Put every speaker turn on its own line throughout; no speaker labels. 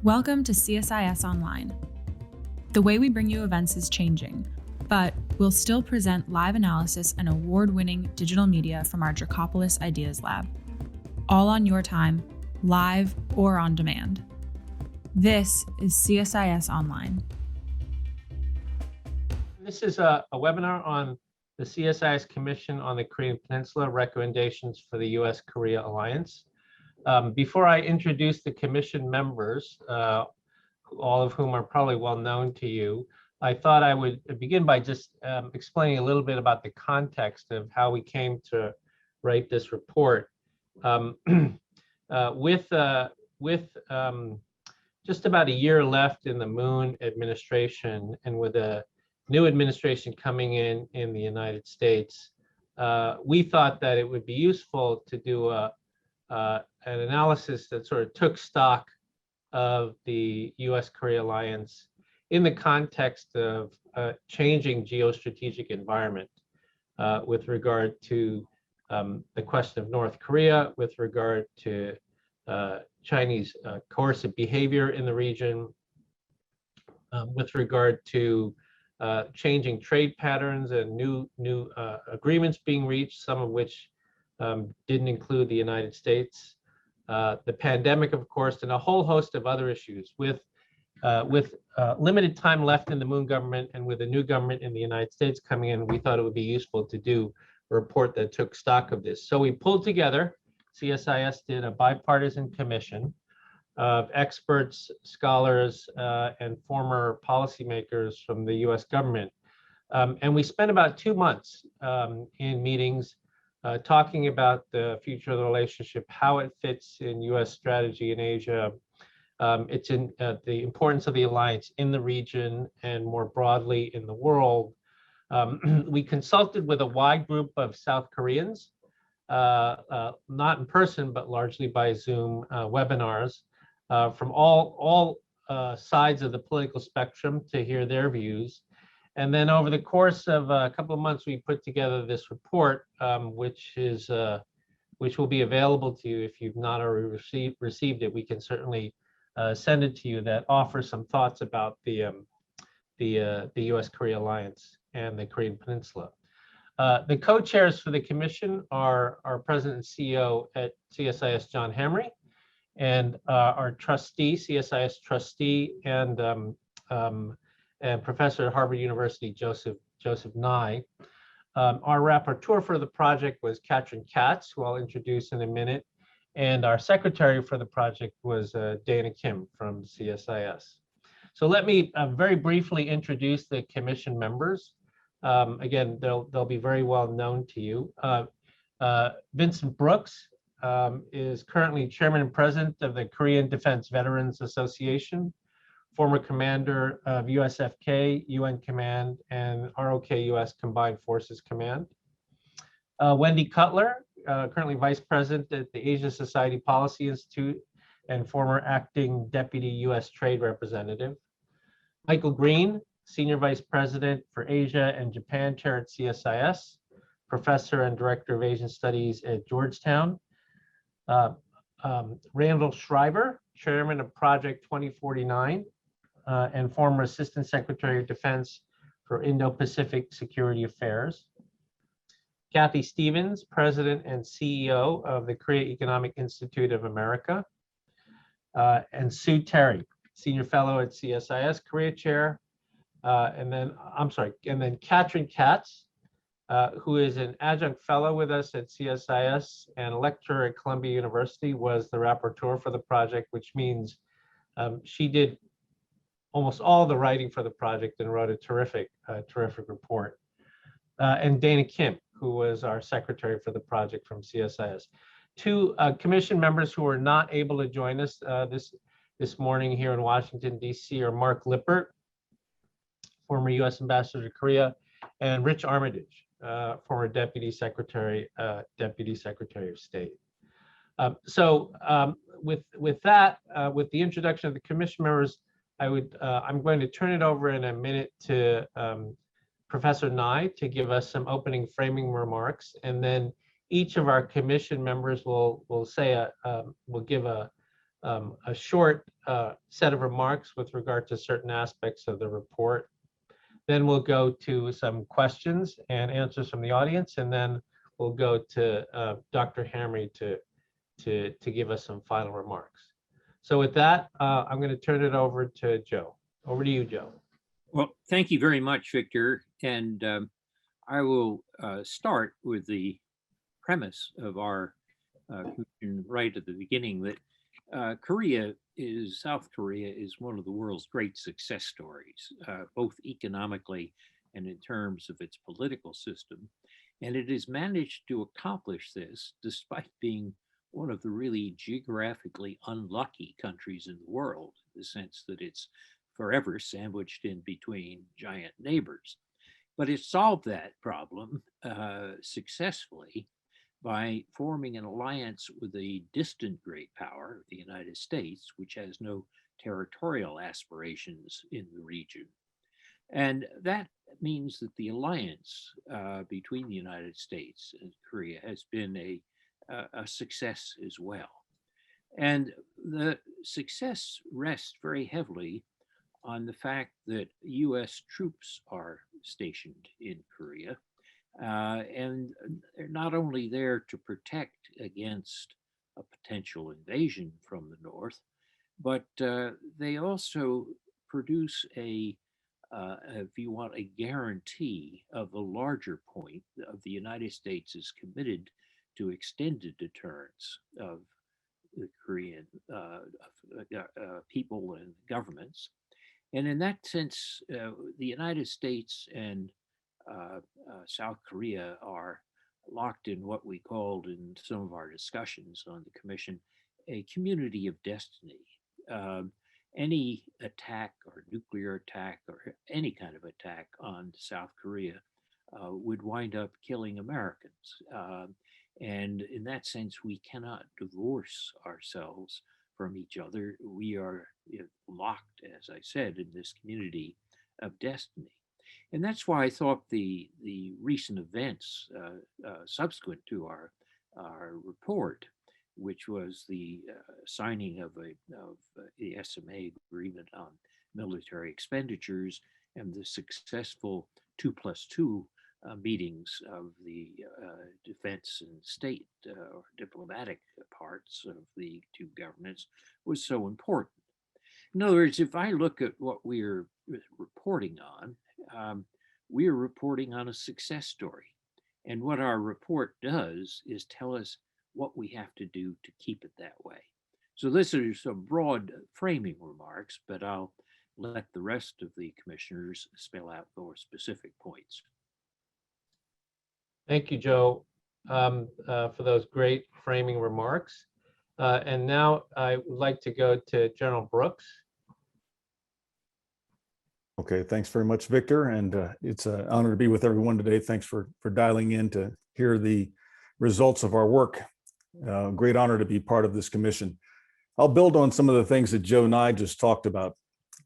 Welcome to CSIS Online. The way we bring you events is changing, but we'll still present live analysis and award-winning digital media from our Dracopolis Ideas Lab. All on your time, live or on demand. This is CSIS Online.
This is a webinar on the CSIS Commission on the Korean Peninsula, recommendations for the U.S. Korea alliance. Before I introduce the commission members, all of whom are probably well known to you, I thought I would begin by just explaining a little bit about the context of how we came to write this report. With just about a year left in the Moon administration, and with a new administration coming in the United States, we thought that it would be useful to do an analysis that sort of took stock of the U.S. Korea alliance in the context of a changing geostrategic environment with regard to the question of North Korea, with regard to Chinese coercive behavior in the region, with regard to changing trade patterns and new agreements being reached, some of which didn't include the United States, the pandemic, of course, and a whole host of other issues. With limited time left in the Moon government and with a new government in the United States coming in, we thought it would be useful to do a report that took stock of this. So we pulled together, CSIS did a bipartisan commission of experts, scholars, and former policymakers from the US government. And we spent about 2 months in meetings talking about the future of the relationship, how it fits in US strategy in Asia, it's in the importance of the alliance in the region and more broadly in the world. We consulted with a wide group of South Koreans, not in person, but largely by Zoom webinars from all sides of the political spectrum to hear their views. And then over the course of a couple of months, we put together this report, which will be available to you if you've not already received it. We can certainly send it to you, that offers some thoughts about the U.S. Korea alliance and the Korean Peninsula. The co-chairs for the commission are our president and CEO at CSIS, John Hamre, and our trustee, CSIS trustee, and professor at Harvard University, Joseph Nye. Our rapporteur for the project was Katrin Katz, who I'll introduce in a minute, and our secretary for the project was Dana Kim from CSIS. So let me very briefly introduce the commission members. Again, they'll be very well known to you. Vincent Brooks is currently chairman and president of the Korean Defense Veterans Association, former commander of USFK, UN Command, and ROK US Combined Forces Command. Wendy Cutler, currently vice president at the Asia Society Policy Institute and former acting deputy US trade representative. Michael Green, senior vice president for Asia and Japan chair at CSIS, professor and director of Asian studies at Georgetown. Randall Schreiber, chairman of Project 2049, and former Assistant Secretary of Defense for Indo-Pacific Security Affairs. Kathy Stevens, President and CEO of the Korea Economic Institute of America. And Sue Terry, Senior Fellow at CSIS, Korea Chair. And then Katrin Katz, who is an adjunct fellow with us at CSIS and a lecturer at Columbia University, was the rapporteur for the project, which means she did almost all the writing for the project and wrote a terrific report. And Dana Kim, who was our secretary for the project from CSIS. Two commission members who were not able to join us this morning here in Washington, D.C. are Mark Lippert, former U.S. ambassador to Korea, and Rich Armitage, former Deputy Secretary of State. With that, with the introduction of the commission members, I'm going to turn it over in a minute to Professor Nye to give us some opening framing remarks, and then each of our commission members will give a a short set of remarks with regard to certain aspects of the report. Then we'll go to some questions and answers from the audience, and then we'll go to Dr. Hamre to give us some final remarks. So with that, I'm going to turn it over to Joe. Over to you, Joe.
Well, thank you very much, Victor. And I will start with the premise of our conclusion right at the beginning that South Korea is one of the world's great success stories, both economically and in terms of its political system. And it has managed to accomplish this despite being one of the really geographically unlucky countries in the world, in the sense that it's forever sandwiched in between giant neighbors. But it solved that problem successfully by forming an alliance with a distant great power, the United States, which has no territorial aspirations in the region. And that means that the alliance between the United States and Korea has been a success as well. And the success rests very heavily on the fact that U.S. troops are stationed in Korea. And they're not only there to protect against a potential invasion from the north, but they also produce if you want, a guarantee of a larger point of the United States is committed to extended deterrence of the Korean people and governments. And in that sense, the United States and South Korea are locked in what we called in some of our discussions on the commission, a community of destiny. Any attack or nuclear attack or any kind of attack on South Korea would wind up killing Americans. And in that sense, we cannot divorce ourselves from each other. We are locked, as I said, in this community of destiny. And that's why I thought the recent events subsequent to our report, which was the signing of the SMA agreement on military expenditures and the successful 2+2 meetings of the defense and state or diplomatic parts of the two governments was so important. In other words, if I look at what we're reporting on, we are reporting on a success story. And what our report does is tell us what we have to do to keep it that way. So this is some broad framing remarks, but I'll let the rest of the commissioners spell out more specific points.
Thank you, Joe, for those great framing remarks. And now I would like to go to General Brooks.
Okay, thanks very much, Victor. And it's an honor to be with everyone today. Thanks for dialing in to hear the results of our work. Great honor to be part of this commission. I'll build on some of the things that Joe and I just talked about,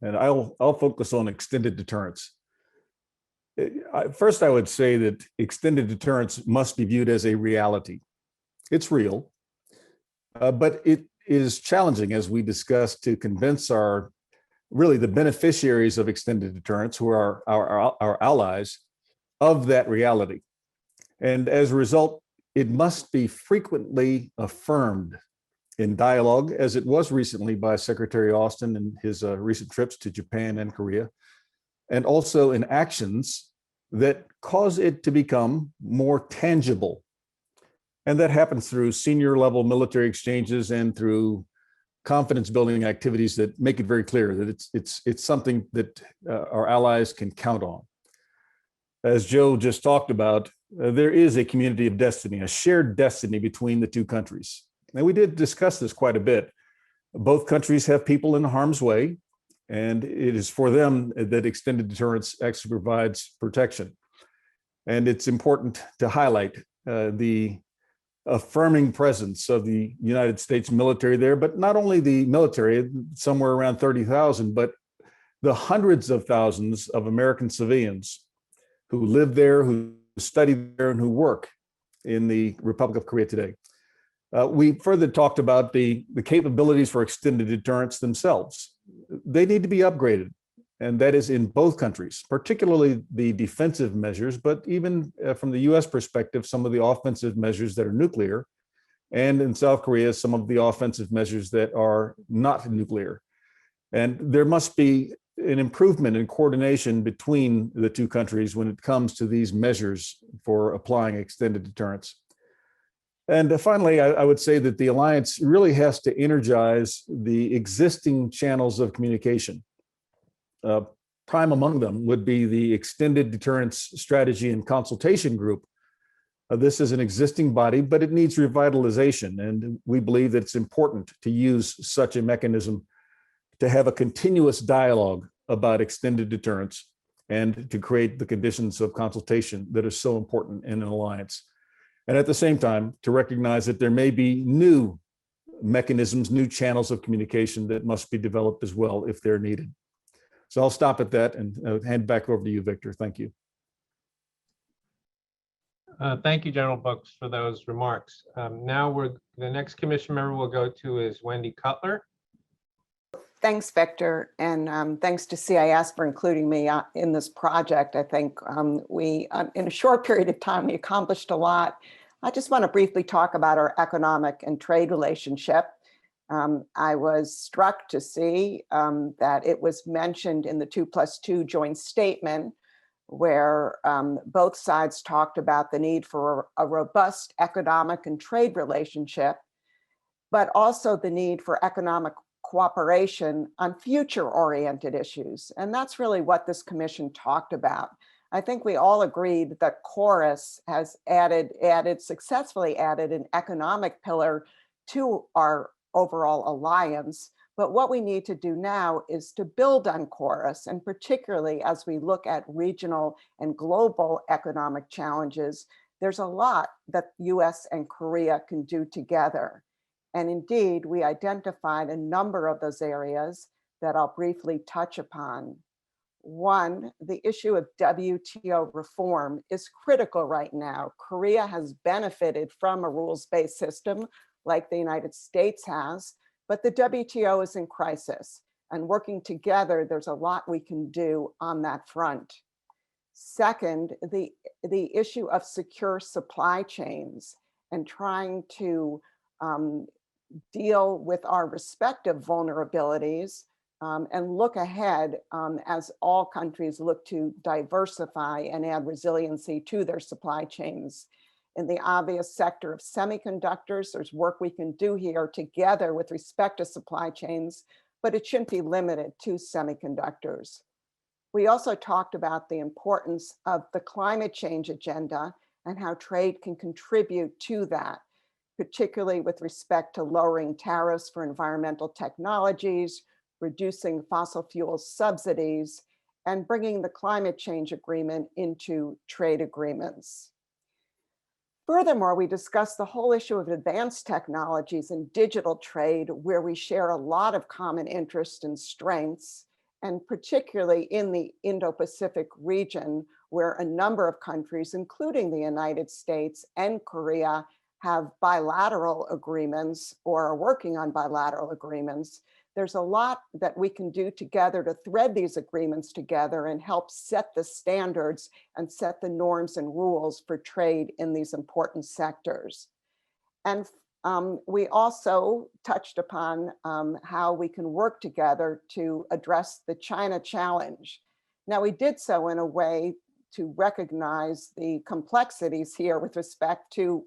and I'll focus on extended deterrence. First, I would say that extended deterrence must be viewed as a reality. It's real, but it is challenging, as we discussed, to convince really the beneficiaries of extended deterrence, who are our allies, of that reality. And as a result, it must be frequently affirmed in dialogue, as it was recently by Secretary Austin in his recent trips to Japan and Korea, and also in actions that cause it to become more tangible. And that happens through senior level military exchanges and through confidence building activities that make it very clear that it's something that our allies can count on. As Joe just talked about, there is a community of destiny, a shared destiny between the two countries. And we did discuss this quite a bit. Both countries have people in harm's way, and it is for them that extended deterrence actually provides protection. And it's important to highlight the affirming presence of the United States military there, but not only the military, somewhere around 30,000, but the hundreds of thousands of American civilians who live there, who study there, and who work in the Republic of Korea today. We further talked about the capabilities for extended deterrence themselves. They need to be upgraded, and that is in both countries, particularly the defensive measures, but even from the U.S. perspective, some of the offensive measures that are nuclear, and in South Korea, some of the offensive measures that are not nuclear. And there must be an improvement in coordination between the two countries when it comes to these measures for applying extended deterrence. And finally, I would say that the alliance really has to energize the existing channels of communication. Prime among them would be the Extended Deterrence Strategy and Consultation Group. This is an existing body, but it needs revitalization. And we believe that it's important to use such a mechanism to have a continuous dialogue about extended deterrence and to create the conditions of consultation that are so important in an alliance. And at the same time, to recognize that there may be new mechanisms, new channels of communication that must be developed as well if they're needed. So I'll stop at that and hand back over to you, Victor. Thank you.
Thank you, General Brooks, for those remarks. Now the next commission member we'll go to is Wendy Cutler.
Thanks, Victor, and thanks to CIS for including me in this project. I think we, in a short period of time, we accomplished a lot. I just want to briefly talk about our economic and trade relationship. I was struck to see that it was mentioned in the 2+2 joint statement, where both sides talked about the need for a robust economic and trade relationship, but also the need for economic cooperation on future-oriented issues. And that's really what this commission talked about. I think we all agreed that KORUS has successfully added an economic pillar to our overall alliance. But what we need to do now is to build on KORUS, and particularly as we look at regional and global economic challenges, there's a lot that U.S. and Korea can do together. And indeed, we identified a number of those areas that I'll briefly touch upon. One, the issue of WTO reform is critical right now. Korea has benefited from a rules-based system like the United States has, but the WTO is in crisis. And working together, there's a lot we can do on that front. Second, the issue of secure supply chains and trying to deal with our respective vulnerabilities and look ahead as all countries look to diversify and add resiliency to their supply chains. In the obvious sector of semiconductors, there's work we can do here together with respect to supply chains, but it shouldn't be limited to semiconductors. We also talked about the importance of the climate change agenda and how trade can contribute to that, particularly with respect to lowering tariffs for environmental technologies, reducing fossil fuel subsidies, and bringing the climate change agreement into trade agreements. Furthermore, we discussed the whole issue of advanced technologies and digital trade, where we share a lot of common interests and strengths, and particularly in the Indo-Pacific region, where a number of countries, including the United States and Korea, have bilateral agreements or are working on bilateral agreements. There's a lot that we can do together to thread these agreements together and help set the standards and set the norms and rules for trade in these important sectors. And we also touched upon how we can work together to address the China challenge. Now, we did so in a way to recognize the complexities here with respect to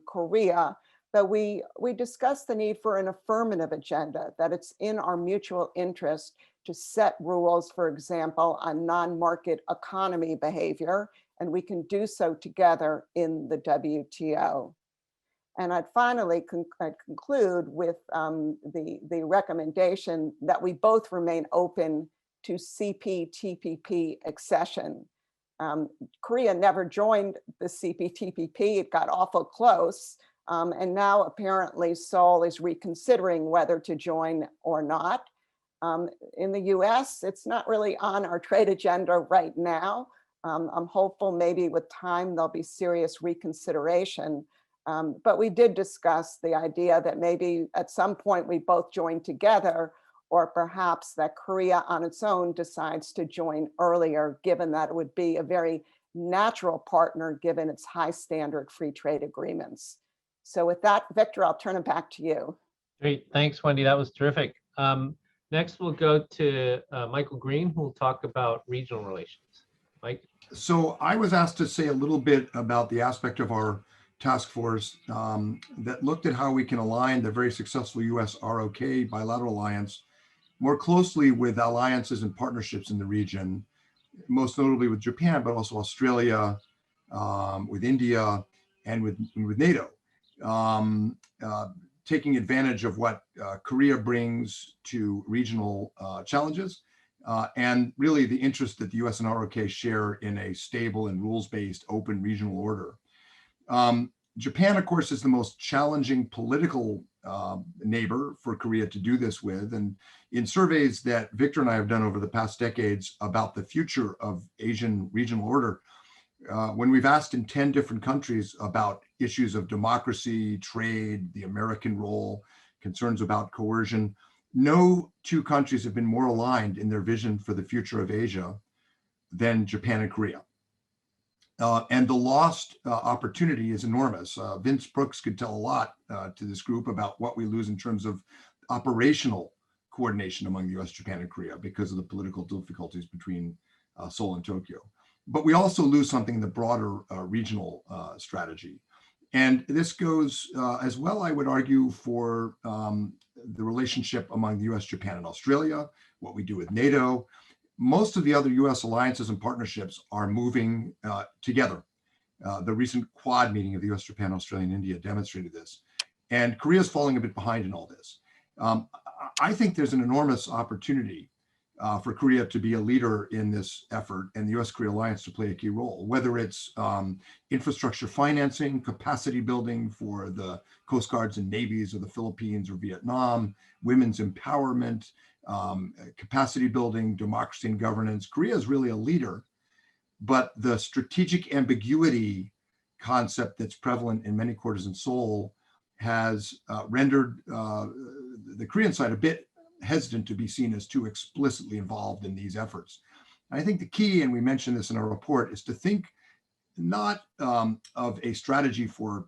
Korea, but we discussed the need for an affirmative agenda, that it's in our mutual interest to set rules, for example, on non-market economy behavior, and we can do so together in the WTO. And I'd finally conclude with the recommendation that we both remain open to CPTPP accession. Korea never joined the CPTPP, it got awful close, and now apparently Seoul is reconsidering whether to join or not. In the US, it's not really on our trade agenda right now. I'm hopeful maybe with time there'll be serious reconsideration, But we did discuss the idea that maybe at some point we both join together, or perhaps that Korea on its own decides to join earlier, given that it would be a very natural partner given its high standard free trade agreements. So with that, Victor, I'll turn it back to you.
Great, thanks, Wendy. That was terrific. Next, we'll go to Michael Green, who will talk about regional relations. Mike?
So I was asked to say a little bit about the aspect of our task force that looked at how we can align the very successful U.S. ROK bilateral alliance more closely with alliances and partnerships in the region, most notably with Japan, but also Australia, with India, and with NATO. Taking advantage of what Korea brings to regional challenges, and really the interest that the US and ROK share in a stable and rules-based open regional order. Japan, of course, is the most challenging political neighbor for Korea to do this with. And in surveys that Victor and I have done over the past decades about the future of Asian regional order, when we've asked in 10 different countries about issues of democracy, trade, the American role, concerns about coercion, no two countries have been more aligned in their vision for the future of Asia than Japan and Korea. And the lost opportunity is enormous. Vince Brooks could tell a lot to this group about what we lose in terms of operational coordination among the US, Japan, and Korea because of the political difficulties between Seoul and Tokyo. But we also lose something in the broader regional strategy. And this goes as well, I would argue, for the relationship among the US, Japan, and Australia, what we do with NATO. Most of the other US alliances and partnerships are moving together. The recent Quad meeting of the US, Japan, Australia, and India demonstrated this. And Korea is falling a bit behind in all this. I think there's an enormous opportunity for Korea to be a leader in this effort and the US-Korea alliance to play a key role, whether it's infrastructure financing, capacity building for the coast guards and navies of the Philippines or Vietnam, women's empowerment, capacity building, democracy and governance. Korea is really a leader, but the strategic ambiguity concept that's prevalent in many quarters in Seoul has rendered the Korean side a bit hesitant to be seen as too explicitly involved in these efforts. I think the key, and we mentioned this in our report, is to think not of a strategy for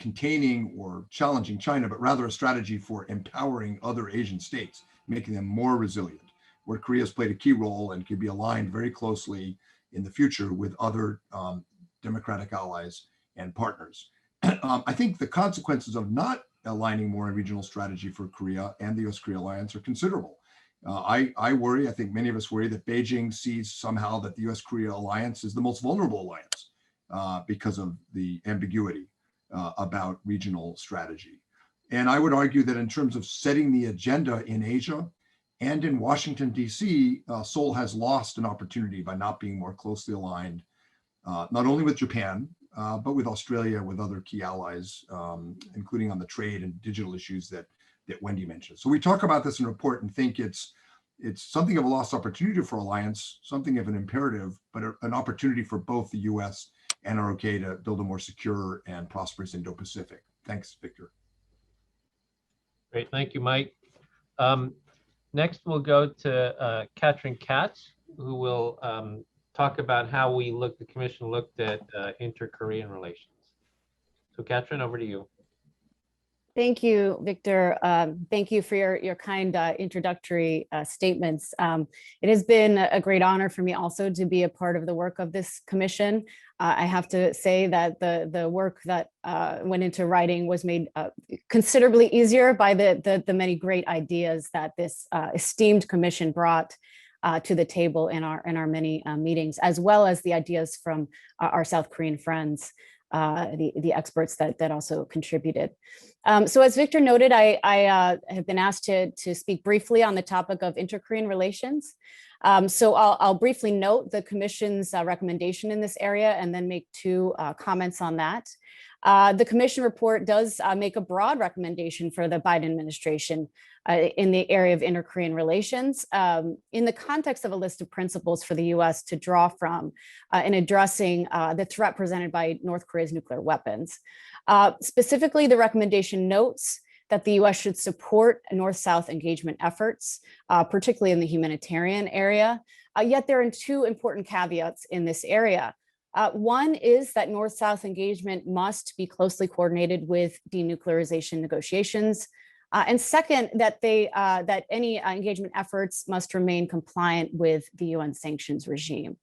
containing or challenging China, but rather a strategy for empowering other Asian states, making them more resilient, where Korea has played a key role and can be aligned very closely in the future with other democratic allies and partners. I think the consequences of not aligning more in regional strategy for Korea and the US-Korea alliance are considerable. I worry, I think many of us worry, that Beijing sees somehow that the US-Korea alliance is the most vulnerable alliance because of the ambiguity about regional strategy. And I would argue that in terms of setting the agenda in Asia and in Washington, D.C., Seoul has lost an opportunity by not being more closely aligned, not only with Japan, but with Australia, with other key allies, including on the trade and digital issues that Wendy mentioned. So we talk about this in the report and think it's something of a lost opportunity for alliance, something of an imperative, but an opportunity for both the US and ROK to build a more secure and prosperous Indo-Pacific. Thanks, Victor.
Great, thank you, Mike. Next, we'll go to Katrin Katz, who will talk about how the Commission looked at inter-Korean relations. So Katrin, over to you.
Thank you, Victor. Thank you for your kind introductory statements. It has been a great honor for me also to be a part of the work of this commission. I have to say that the work that went into writing was made considerably easier by the many great ideas that this esteemed commission brought to the table in our many meetings, as well as the ideas from our South Korean friends, the experts that also contributed. So as Victor noted, I have been asked to speak briefly on the topic of inter-Korean relations. So I'll briefly note the Commission's recommendation in this area and then make two comments on that. The Commission report does make a broad recommendation for the Biden administration in the area of inter-Korean relations in the context of a list of principles for the US to draw from in addressing the threat presented by North Korea's nuclear weapons. Specifically, the recommendation notes that the U.S. should support North-South engagement efforts, particularly in the humanitarian area. Yet there are two important caveats in this area. One is that North-South engagement must be closely coordinated with denuclearization negotiations. And second, that any engagement efforts must remain compliant with the UN sanctions regime.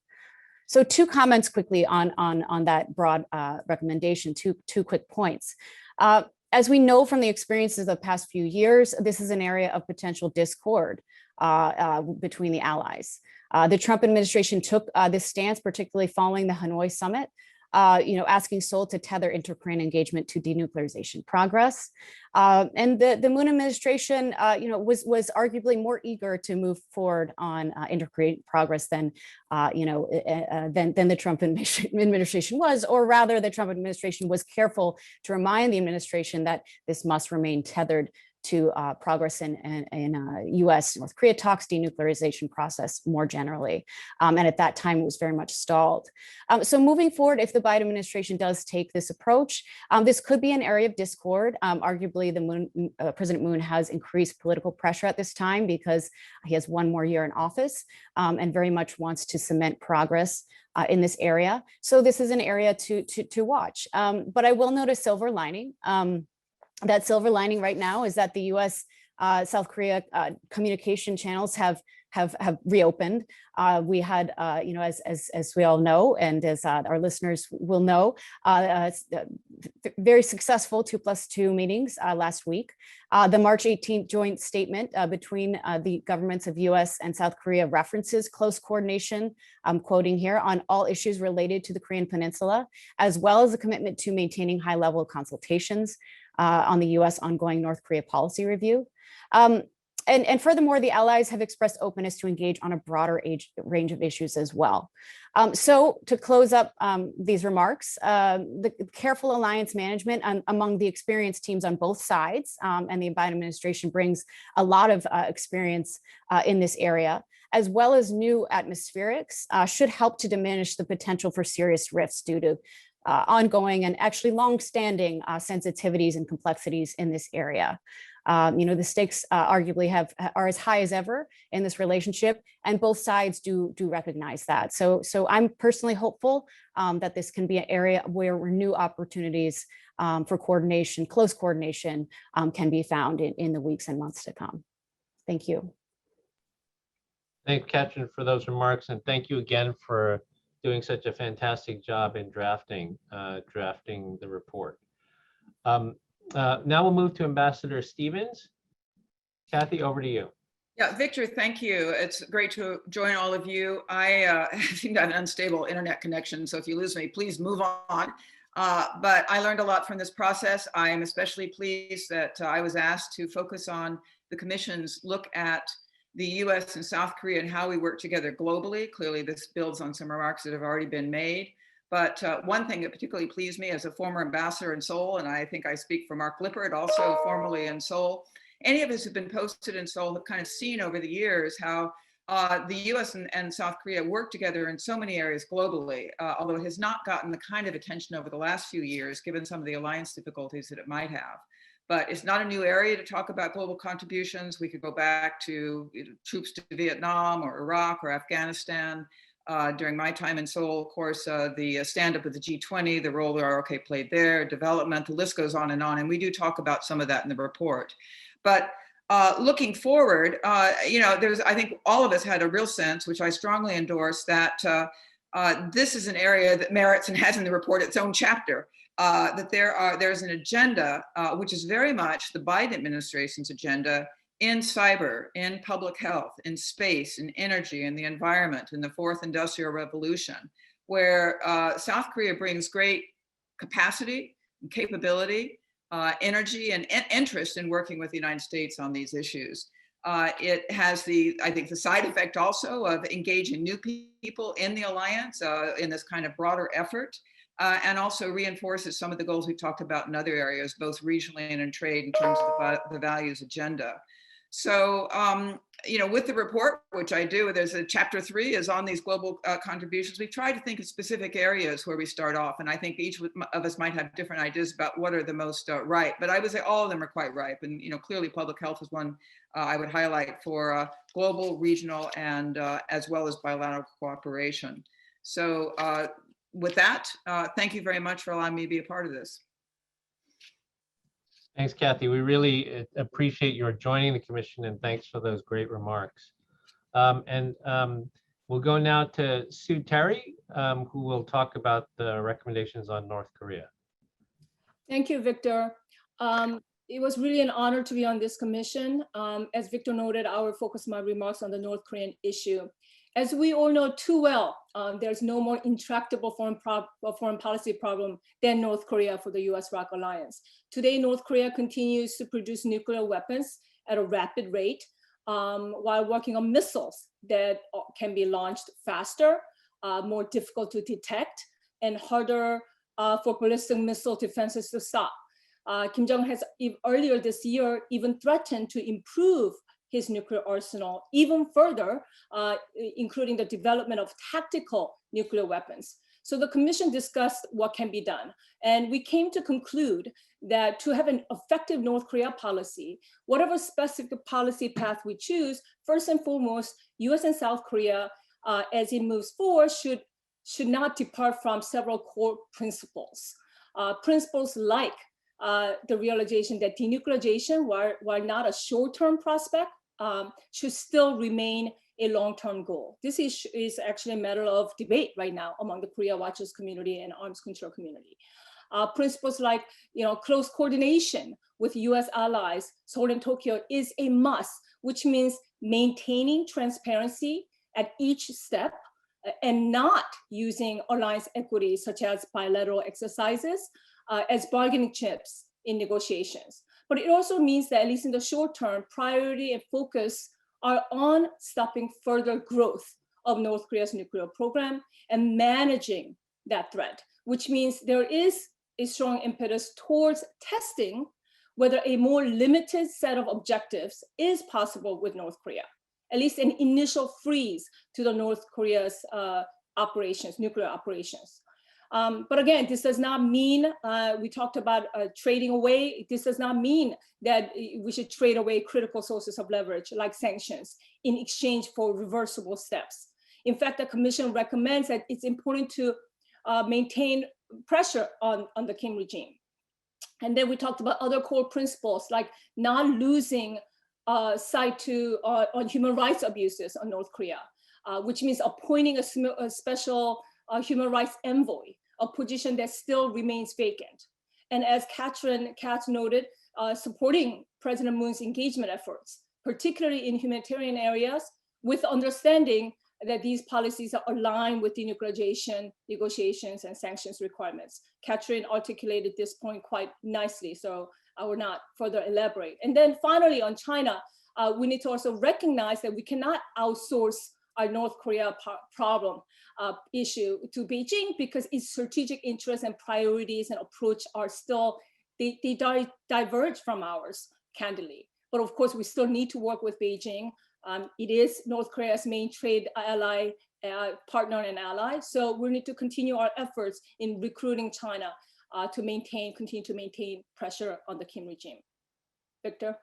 So two comments quickly on that broad recommendation, two quick points. As we know from the experiences of the past few years, this is an area of potential discord between the allies. The Trump administration took this stance, particularly following the Hanoi summit, asking Seoul to tether inter-Korean engagement to denuclearization progress. And the Moon administration, was arguably more eager to move forward on inter-Korean progress than the Trump administration was, or rather the Trump administration was careful to remind the administration that this must remain tethered to progress in U.S. North Korea talks, denuclearization process more generally. And at that time, it was very much stalled. So moving forward, if the Biden administration does take this approach, this could be an area of discord. Arguably, President Moon has increased political pressure at this time because he has one more year in office and very much wants to cement progress in this area. So this is an area to watch. But I will note a silver lining. That silver lining right now is that the U.S. South Korea communication channels have reopened. We had, as we all know, and as our listeners will know, very successful 2+2 meetings last week. The March 18th joint statement between the governments of U.S. and South Korea references close coordination, I'm quoting here, on all issues related to the Korean Peninsula, as well as a commitment to maintaining high-level consultations on the U.S. ongoing North Korea policy review. And furthermore, the allies have expressed openness to engage on a broader range of issues as well. So to close up these remarks, the careful alliance management among the experienced teams on both sides, and the Biden administration brings a lot of experience in this area, as well as new atmospherics, should help to diminish the potential for serious rifts due to ongoing and actually long-standing sensitivities and complexities in this area. The stakes arguably are as high as ever in this relationship, and both sides do recognize that. So I'm personally hopeful that this can be an area where new opportunities for coordination, close coordination, can be found in the weeks and months to come. Thank you.
Thanks, Katrin, for those remarks, and thank you again for doing such a fantastic job in drafting the report. Now we'll move to Ambassador Stevens. Kathy, over to you.
Yeah, Victor, thank you. It's great to join all of you. I think I have an unstable internet connection, so if you lose me, please move on. But I learned a lot from this process. I am especially pleased that I was asked to focus on the Commission's look at the U.S. and South Korea and how we work together globally. Clearly, this builds on some remarks that have already been made. But one thing that particularly pleased me as a former ambassador in Seoul, and I think I speak for Mark Lippert, also formerly in Seoul, any of us who've been posted in Seoul have kind of seen over the years how the U.S. and South Korea work together in so many areas globally, although it has not gotten the kind of attention over the last few years, given some of the alliance difficulties that it might have. But it's not a new area to talk about global contributions. We could go back to troops to Vietnam or Iraq or Afghanistan. During my time in Seoul, of course, the stand-up of the G20, the role the ROK played there, development, the list goes on. And we do talk about some of that in the report. But looking forward, I think all of us had a real sense, which I strongly endorse, that this is an area that merits and has in the report its own chapter. That there's an agenda, which is very much the Biden administration's agenda in cyber, in public health, in space, in energy, in the environment, in the fourth industrial revolution, where South Korea brings great capacity, and capability, energy, and interest in working with the United States on these issues. It has I think the side effect also of engaging new people in the alliance in this kind of broader effort. And also reinforces some of the goals we talked about in other areas, both regionally and in trade, in terms of the values agenda. So, with the report, which I do, there's a chapter 3 is on these global contributions. We try to think of specific areas where we start off. And I think each of us might have different ideas about what are the most ripe, but I would say all of them are quite ripe. And, clearly public health is one I would highlight for global, regional, and as well as bilateral cooperation. So with that, thank you very much for allowing me to be a part of this.
Thanks, Kathy. We really appreciate your joining the commission, and thanks for those great remarks. We'll go now to Sue Terry, who will talk about the recommendations on North Korea.
Thank you, Victor. It was really an honor to be on this commission. As Victor noted, I will focus my remarks on the North Korean issue. As we all know too well, there's no more intractable foreign policy problem than North Korea for the US-ROC alliance. Today, North Korea continues to produce nuclear weapons at a rapid rate while working on missiles that can be launched faster, more difficult to detect, and harder for ballistic missile defenses to stop. Kim Jong-un has earlier this year even threatened to improve his nuclear arsenal even further, including the development of tactical nuclear weapons. So the commission discussed what can be done. And we came to conclude that to have an effective North Korea policy, whatever specific policy path we choose, first and foremost, US and South Korea, as it moves forward, should not depart from several core principles. Principles like the realization that denuclearization, while not a short-term prospect, should still remain a long-term goal. This is actually a matter of debate right now among the Korea Watchers community and arms control community. Principles like close coordination with US allies, Seoul and Tokyo, is a must, which means maintaining transparency at each step and not using alliance equity such as bilateral exercises as bargaining chips in negotiations. But it also means that, at least in the short term, priority and focus are on stopping further growth of North Korea's nuclear program and managing that threat, which means there is a strong impetus towards testing whether a more limited set of objectives is possible with North Korea, at least an initial freeze to the North Korea's operations, nuclear operations. But again, this does not mean, we talked about trading away, this does not mean that we should trade away critical sources of leverage like sanctions in exchange for reversible steps. In fact, the Commission recommends that it's important to maintain pressure on the Kim regime. And then we talked about other core principles like not losing sight on human rights abuses on North Korea, which means appointing a special human rights envoy, a position that still remains vacant. And as Catherine Katz noted, supporting President Moon's engagement efforts, particularly in humanitarian areas, with understanding that these policies are aligned with denuclearization negotiations and sanctions requirements. Catherine articulated this point quite nicely, so I will not further elaborate. And then finally on China, we need to also recognize that we cannot outsource our North Korea problem issue to Beijing because its strategic interests and priorities and approach are still, they diverge from ours, candidly. But of course, we still need to work with Beijing. It is North Korea's main trade ally, partner and ally. So we need to continue our efforts in recruiting China to continue to maintain pressure on the Kim regime. Victor?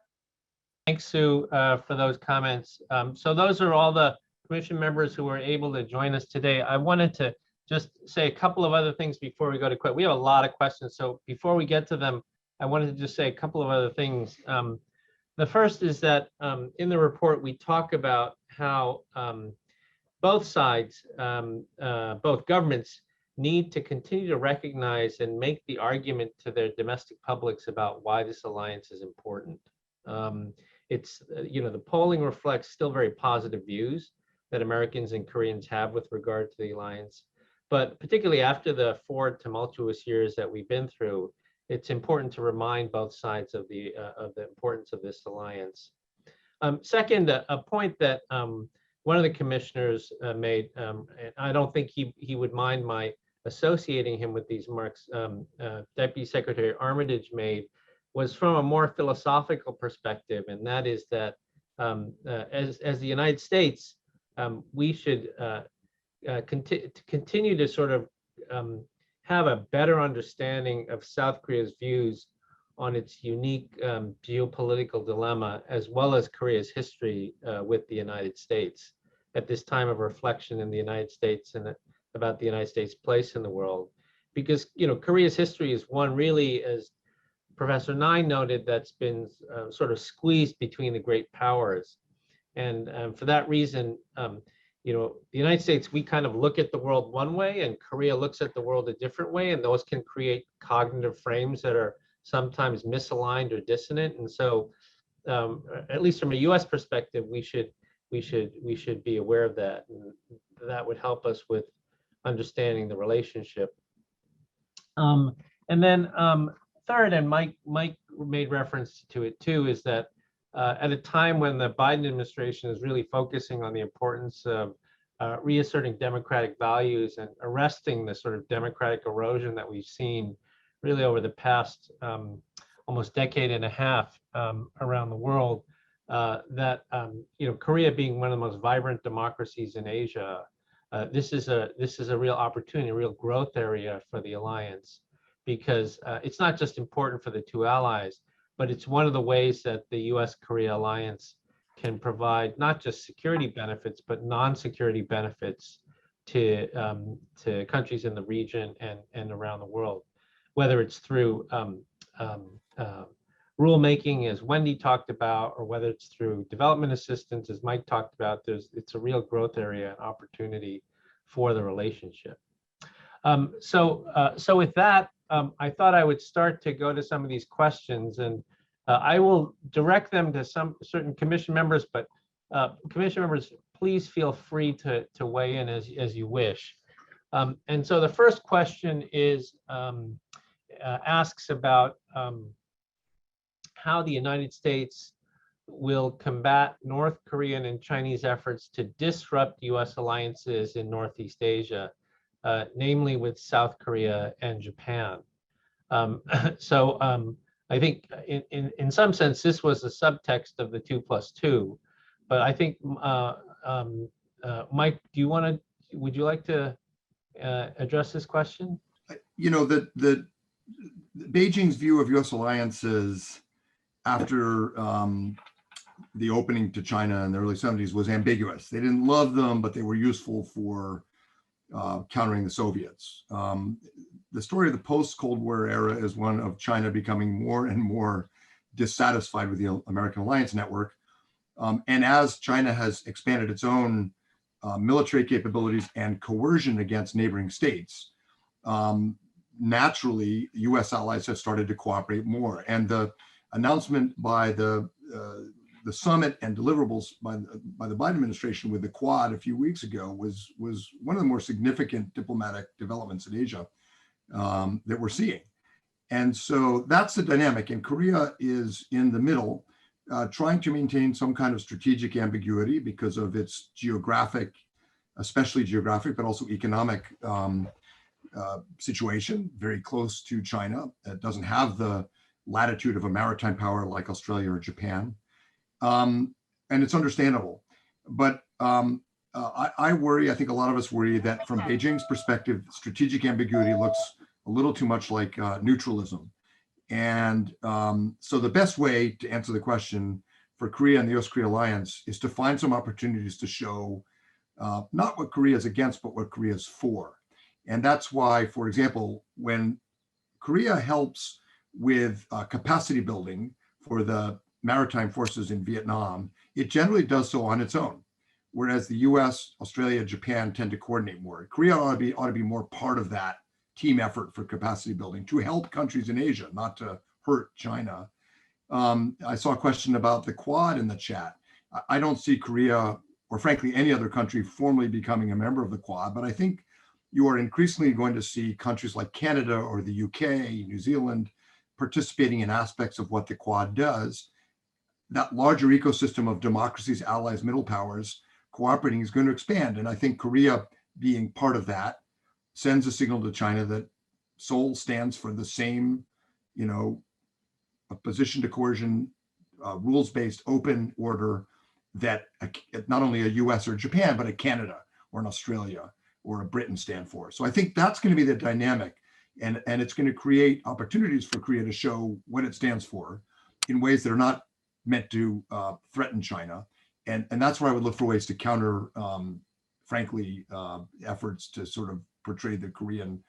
Thanks, Sue, for those comments. So those are all the Commission members who were able to join us today. I wanted to just say a couple of other things before we go to questions. We have a lot of questions, so before we get to them, I wanted to just say a couple of other things. The first is that in the report, we talk about how both sides, both governments, need to continue to recognize and make the argument to their domestic publics about why this alliance is important. It's, the polling reflects still very positive views that Americans and Koreans have with regard to the alliance. But particularly after the 4 tumultuous years that we've been through, it's important to remind both sides of the importance of this alliance. Second, a point that one of the commissioners made, and I don't think he would mind my associating him with these remarks, Deputy Secretary Armitage made, was from a more philosophical perspective, and that is that as the United States, we should continue to sort of have a better understanding of South Korea's views on its unique geopolitical dilemma, as well as Korea's history with the United States at this time of reflection in the United States and about the United States' place in the world. Because, you know, Korea's history is one really, as Professor Nine noted, that's been sort of squeezed between the great powers. And for that reason, you know, the United States, we kind of look at the world one way, and Korea looks at the world a different way, and those can create cognitive frames that are sometimes misaligned or dissonant. And so, at least from a U.S. perspective, we should be aware of that, and that would help us with understanding the relationship. And then third, and Mike made reference to it too, is that at a time when the Biden administration is really focusing on the importance of reasserting democratic values and arresting the sort of democratic erosion that we've seen really over the past almost decade and a half around the world, that you know, Korea being one of the most vibrant democracies in Asia, this is a real opportunity, a real growth area for the alliance, because it's not just important for the two allies, but it's one of the ways that the U.S. Korea alliance can provide not just security benefits, but non-security benefits to countries in the region and around the world, whether it's through rulemaking, as Wendy talked about, or whether it's through development assistance, as Mike talked about. It's a real growth area and opportunity for the relationship. So with that, I thought I would start to go to some of these questions, and I will direct them to some certain commission members, but commission members, please feel free to weigh in as you wish. And so the first question is, asks about how the United States will combat North Korean and Chinese efforts to disrupt U.S. alliances in Northeast Asia, namely with South Korea and Japan. I think in some sense, this was the subtext of the 2+2, but I think, Mike, would you like to address this question?
You know, the Beijing's view of U.S. alliances after the opening to China in the early 70s was ambiguous. They didn't love them, but they were useful for countering the Soviets. The story of the post-Cold War era is one of China becoming more and more dissatisfied with the American alliance network. And as China has expanded its own military capabilities and coercion against neighboring states, naturally, U.S. allies have started to cooperate more. And the announcement by the summit and deliverables by the Biden administration with the Quad a few weeks ago was one of the more significant diplomatic developments in Asia that we're seeing. And so that's the dynamic. And Korea is in the middle, trying to maintain some kind of strategic ambiguity because of its geographic, especially geographic, but also economic situation, very close to China. It doesn't have the latitude of a maritime power like Australia or Japan. And it's understandable. But I worry, I think a lot of us worry that from Beijing's perspective, strategic ambiguity looks a little too much like neutralism. And so the best way to answer the question for Korea and the U.S. Korea alliance is to find some opportunities to show not what Korea is against, but what Korea is for. And that's why, for example, when Korea helps with capacity building for the maritime forces in Vietnam, it generally does so on its own. Whereas the US, Australia, Japan tend to coordinate more. Korea ought to be more part of that team effort for capacity building to help countries in Asia, not to hurt China. I saw a question about the Quad in the chat. I don't see Korea, or frankly, any other country formally becoming a member of the Quad, but I think you are increasingly going to see countries like Canada or the UK, New Zealand, participating in aspects of what the Quad does. That larger ecosystem of democracies, allies, middle powers cooperating is going to expand. And I think Korea being part of that sends a signal to China that Seoul stands for the same, opposition to coercion, rules-based open order that not only a US or Japan, but a Canada or an Australia or a Britain stand for. So I think that's going to be the dynamic, and it's going to create opportunities for Korea to show what it stands for in ways that are not meant to threaten China. And that's where I would look for ways to counter, frankly, efforts to sort of portray the Korean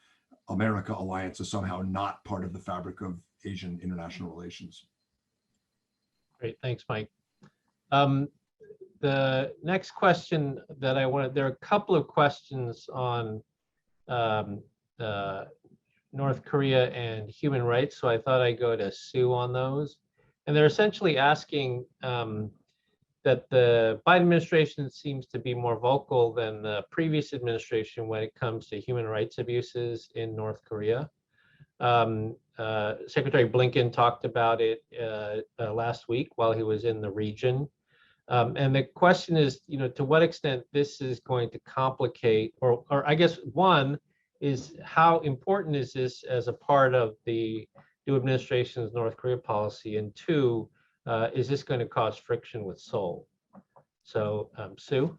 America alliance as somehow not part of the fabric of Asian international relations.
Great, thanks, Mike. The next question that I wanted, there are a couple of questions on North Korea and human rights, so I thought I'd go to Sue on those. And they're essentially asking that the Biden administration seems to be more vocal than the previous administration when it comes to human rights abuses in North Korea. Secretary Blinken talked about it last week while he was in the region. And the question is, to what extent this is going to complicate, or I guess one is, how important is this as a part of the new administration's North Korea policy? And two, is this going to cause friction with Seoul? So, Sue?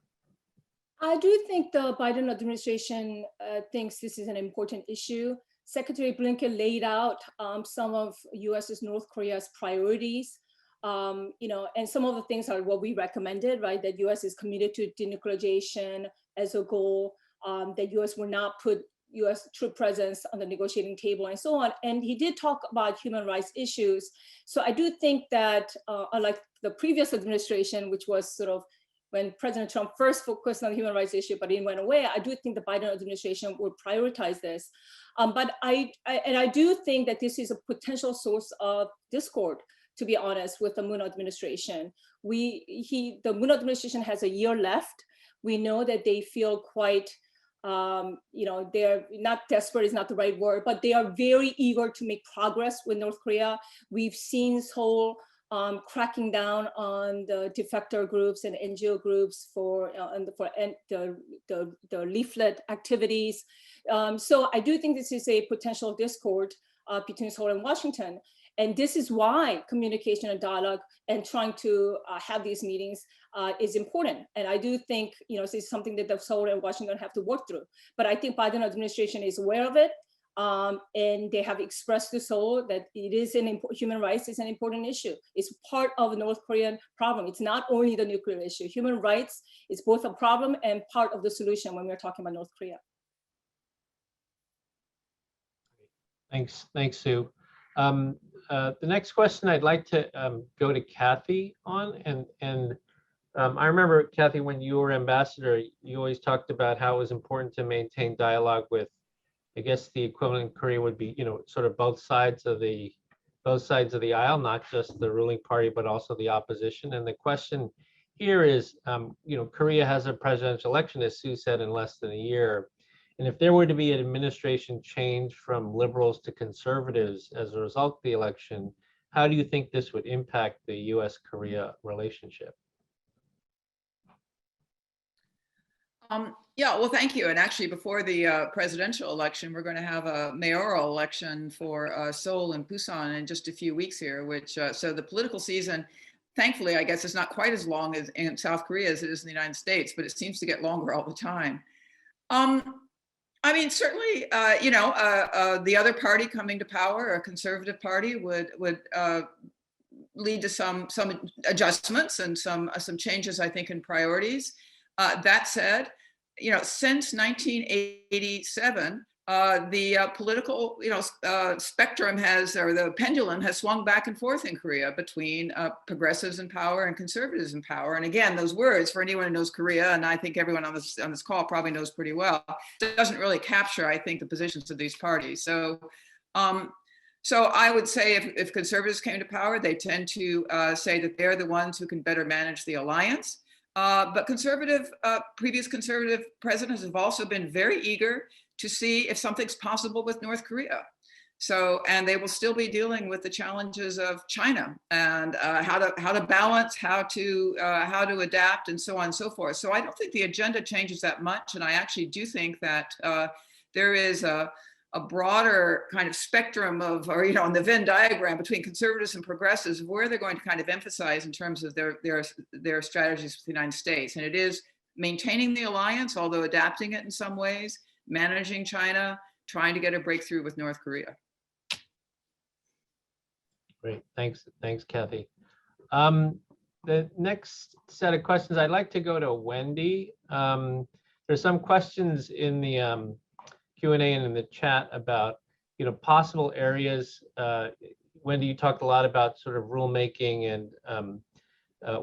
I do think the Biden administration thinks this is an important issue. Secretary Blinken laid out some of US's North Korea's priorities. And some of the things are what we recommended, right? That US is committed to denuclearization as a goal, that US will not put US troop presence on the negotiating table and so on. And he did talk about human rights issues. So I do think that unlike the previous administration, which was sort of when President Trump first focused on the human rights issue, but it went away, I do think the Biden administration would prioritize this. But I do think that this is a potential source of discord, to be honest, with the Moon administration. The Moon administration has a year left. We know that they feel quite, they're not desperate is not the right word, but they are very eager to make progress with North Korea. We've seen Seoul cracking down on the defector groups and NGO groups for the leaflet activities. So I do think this is a potential discord between Seoul and Washington. And this is why communication and dialogue and trying to have these meetings is important. And I do think, this is something that the Seoul and Washington have to work through. But I think Biden administration is aware of it. And they have expressed to Seoul that it is human rights is an important issue. It's part of the North Korean problem. It's not only the nuclear issue. Human rights is both a problem and part of the solution when we're talking about North Korea.
Thanks, Sue. The next question I'd like to go to Kathy on, and I remember, Kathy, when you were ambassador, you always talked about how it was important to maintain dialogue with, I guess the equivalent in Korea would be, sort of both sides of the aisle, not just the ruling party, but also the opposition. And the question here is, Korea has a presidential election, as Sue said, in less than a year. And if there were to be an administration change from liberals to conservatives as a result of the election, how do you think this would impact the U.S.-Korea relationship?
Yeah, well, thank you. And actually, before the presidential election, we're going to have a mayoral election for Seoul and Busan in just a few weeks here, which, so the political season, thankfully, I guess, is not quite as long as in South Korea as it is in the United States, but it seems to get longer all the time. I mean, certainly, the other party coming to power, a conservative party, would lead to some adjustments and some changes, I think, in priorities. That said, since 1987, the political, spectrum or the pendulum has swung back and forth in Korea between progressives in power and conservatives in power. And again, those words, for anyone who knows Korea, and I think everyone on this call probably knows pretty well, doesn't really capture, I think, the positions of these parties. So I would say if conservatives came to power, they tend to say that they're the ones who can better manage the alliance. But previous conservative presidents have also been very eager to see if something's possible with North Korea. So, and they will still be dealing with the challenges of China and how to balance, how to adapt, and so on and so forth. So I don't think the agenda changes that much, and I actually do think that there is a a broader kind of spectrum of, or, on the Venn diagram between conservatives and progressives, where they're going to kind of emphasize in terms of their strategies with the United States. And it is maintaining the alliance, although adapting it in some ways, managing China, trying to get a breakthrough with North Korea.
Great, thanks, Kathy. The next set of questions, I'd like to go to Wendy. There's some questions in the Q&A and in the chat about, possible areas. Wendy, you talked a lot about sort of rulemaking and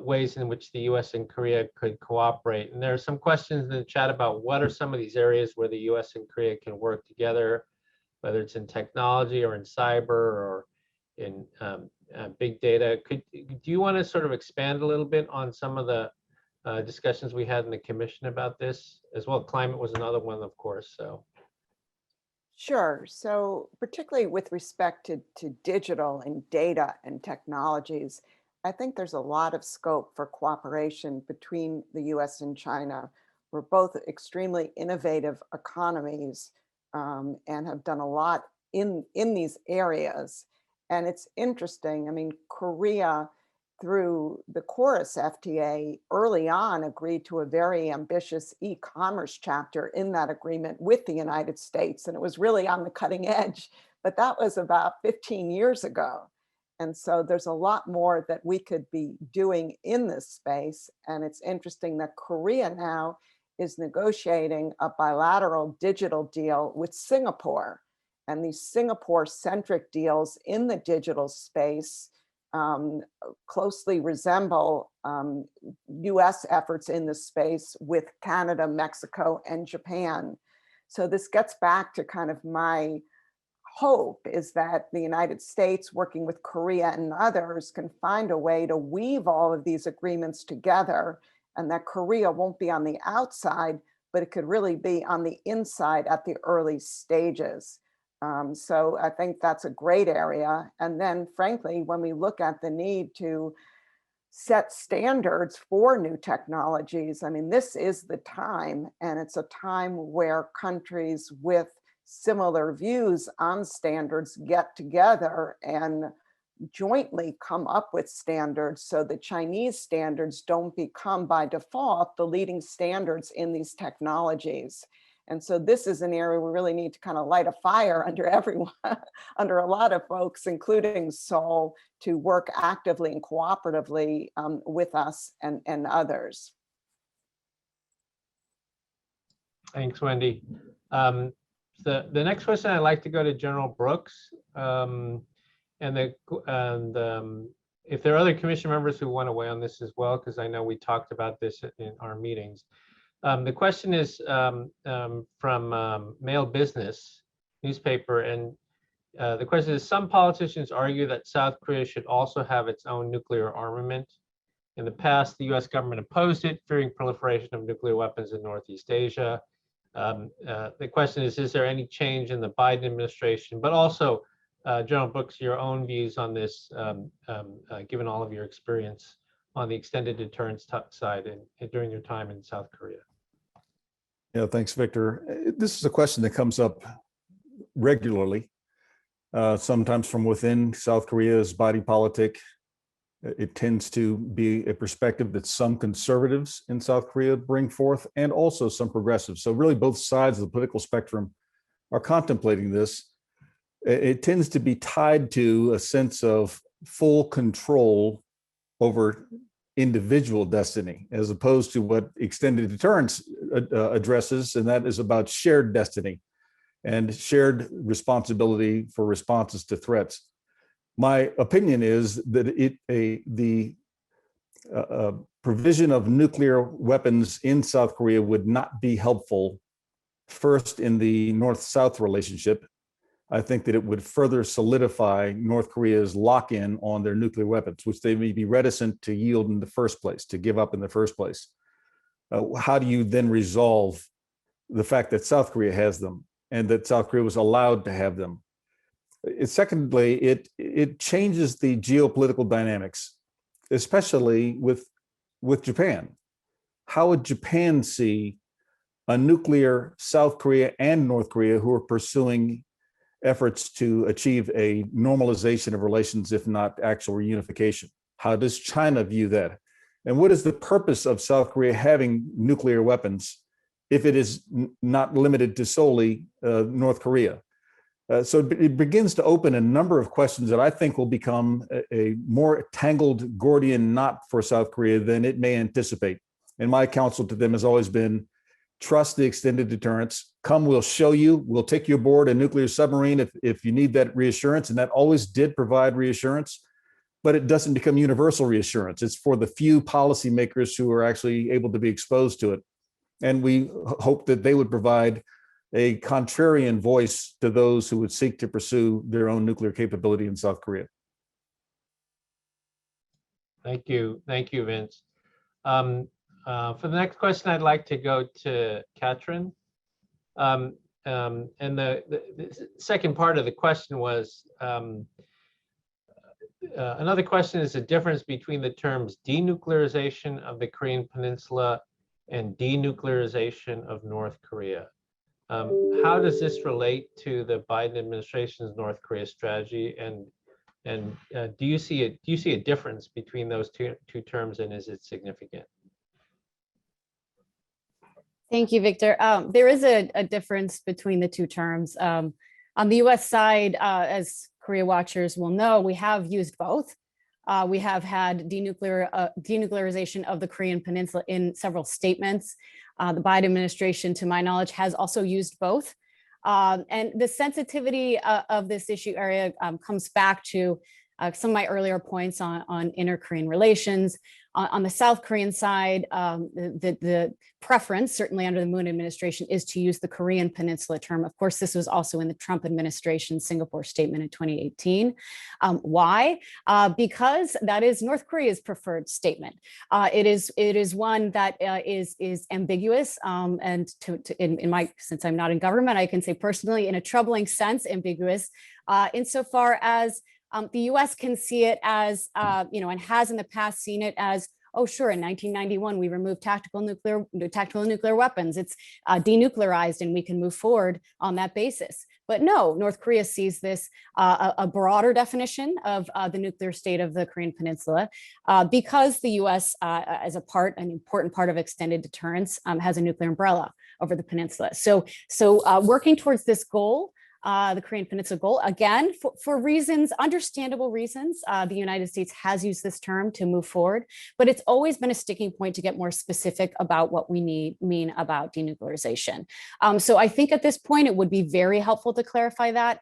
ways in which the U.S. and Korea could cooperate. And there are some questions in the chat about what are some of these areas where the U.S. and Korea can work together, whether it's in technology or in cyber or in big data. Do you want to sort of expand a little bit on some of the discussions we had in the commission about this as well? Climate was another one, of course. So.
Sure. So particularly with respect to digital and data and technologies, I think there's a lot of scope for cooperation between the US and China. We're both extremely innovative economies and have done a lot in these areas. And it's interesting, I mean, Korea, through the Chorus FTA, early on agreed to a very ambitious e-commerce chapter in that agreement with the United States. And it was really on the cutting edge, but that was about 15 years ago. And so there's a lot more that we could be doing in this space. And it's interesting that Korea now is negotiating a bilateral digital deal with Singapore. And these Singapore-centric deals in the digital space closely resemble US efforts in this space with Canada, Mexico, and Japan. So this gets back to kind of my hope is that the United States, working with Korea and others, can find a way to weave all of these agreements together, and that Korea won't be on the outside, but it could really be on the inside at the early stages. So I think that's a great area. And then frankly, when we look at the need to set standards for new technologies, I mean, this is the time, and it's a time where countries with similar views on standards get together and jointly come up with standards so the Chinese standards don't become by default the leading standards in these technologies. And so this is an area we really need to kind of light a fire under everyone, under a lot of folks, including Seoul, to work actively and cooperatively with us and others.
Thanks, Wendy. The next question, I'd like to go to General Brooks. If there are other commission members who want to weigh on this as well, because I know we talked about this in our meetings. The question is from Mail Business newspaper, and the question is, some politicians argue that South Korea should also have its own nuclear armament. In the past, the US government opposed it, fearing proliferation of nuclear weapons in Northeast Asia. The question is there any change in the Biden administration, but also General Brooks, your own views on this, given all of your experience on the extended deterrence side and during your time in South Korea?
Yeah, thanks, Victor. This is a question that comes up regularly, sometimes from within South Korea's body politic. It tends to be a perspective that some conservatives in South Korea bring forth, and also some progressives. So really both sides of the political spectrum are contemplating this. It tends to be tied to a sense of full control over individual destiny, as opposed to what extended deterrence addresses, and that is about shared destiny and shared responsibility for responses to threats. My opinion is that the provision of nuclear weapons in South Korea would not be helpful, first in the North-South relationship. I think that it would further solidify North Korea's lock-in on their nuclear weapons, which they may be reticent to yield in the first place, to give up in the first place. How do you then resolve the fact that South Korea has them and that South Korea was allowed to have them? Secondly, it changes the geopolitical dynamics, especially with Japan. How would Japan see a nuclear South Korea and North Korea who are pursuing efforts to achieve a normalization of relations, if not actual reunification. How does China view that? And what is the purpose of South Korea having nuclear weapons if it is not limited to solely North Korea? So it begins to open a number of questions that I think will become a more tangled Gordian knot for South Korea than it may anticipate. And my counsel to them has always been, trust the extended deterrence. Come, we'll show you. We'll take you aboard a nuclear submarine if you need that reassurance. And that always did provide reassurance, but it doesn't become universal reassurance. It's for the few policymakers who are actually able to be exposed to it. And we hope that they would provide a contrarian voice to those who would seek to pursue their own nuclear capability in South Korea.
Thank you, Vince. For the next question, I'd like to go to Katrin. And the second part of the question was, another question is the difference between the terms denuclearization of the Korean Peninsula and denuclearization of North Korea. How does this relate to the Biden administration's North Korea strategy, and do you see a difference between those two terms, and is it significant?
Thank you, Victor. There is a difference between the two terms. On the U.S. side, as Korea watchers will know, we have used both. We have had denuclearization of the Korean Peninsula in several statements. The Biden administration, to my knowledge, has also used both. And the sensitivity of this issue area comes back to some of my earlier points on inter-Korean relations. On the South Korean side, the preference, certainly under the Moon administration, is to use the Korean Peninsula term. Of course, this was also in the Trump administration Singapore statement in 2018. Why? Because that is North Korea's preferred statement. It is one that is ambiguous, and since I'm not in government, I can say personally, in a troubling sense, ambiguous, insofar as the U.S. can see it as, and has in the past seen it as, oh, sure, in 1991, we removed tactical nuclear weapons. It's denuclearized and we can move forward on that basis. But no, North Korea sees this a broader definition of the nuclear state of the Korean Peninsula because the U.S., as an important part of extended deterrence, has a nuclear umbrella over the peninsula. So working towards this goal, the Korean Peninsula goal, again, for reasons, understandable reasons, the United States has used this term to move forward, but it's always been a sticking point to get more specific about what we mean about denuclearization. So I think at this point, it would be very helpful to clarify that.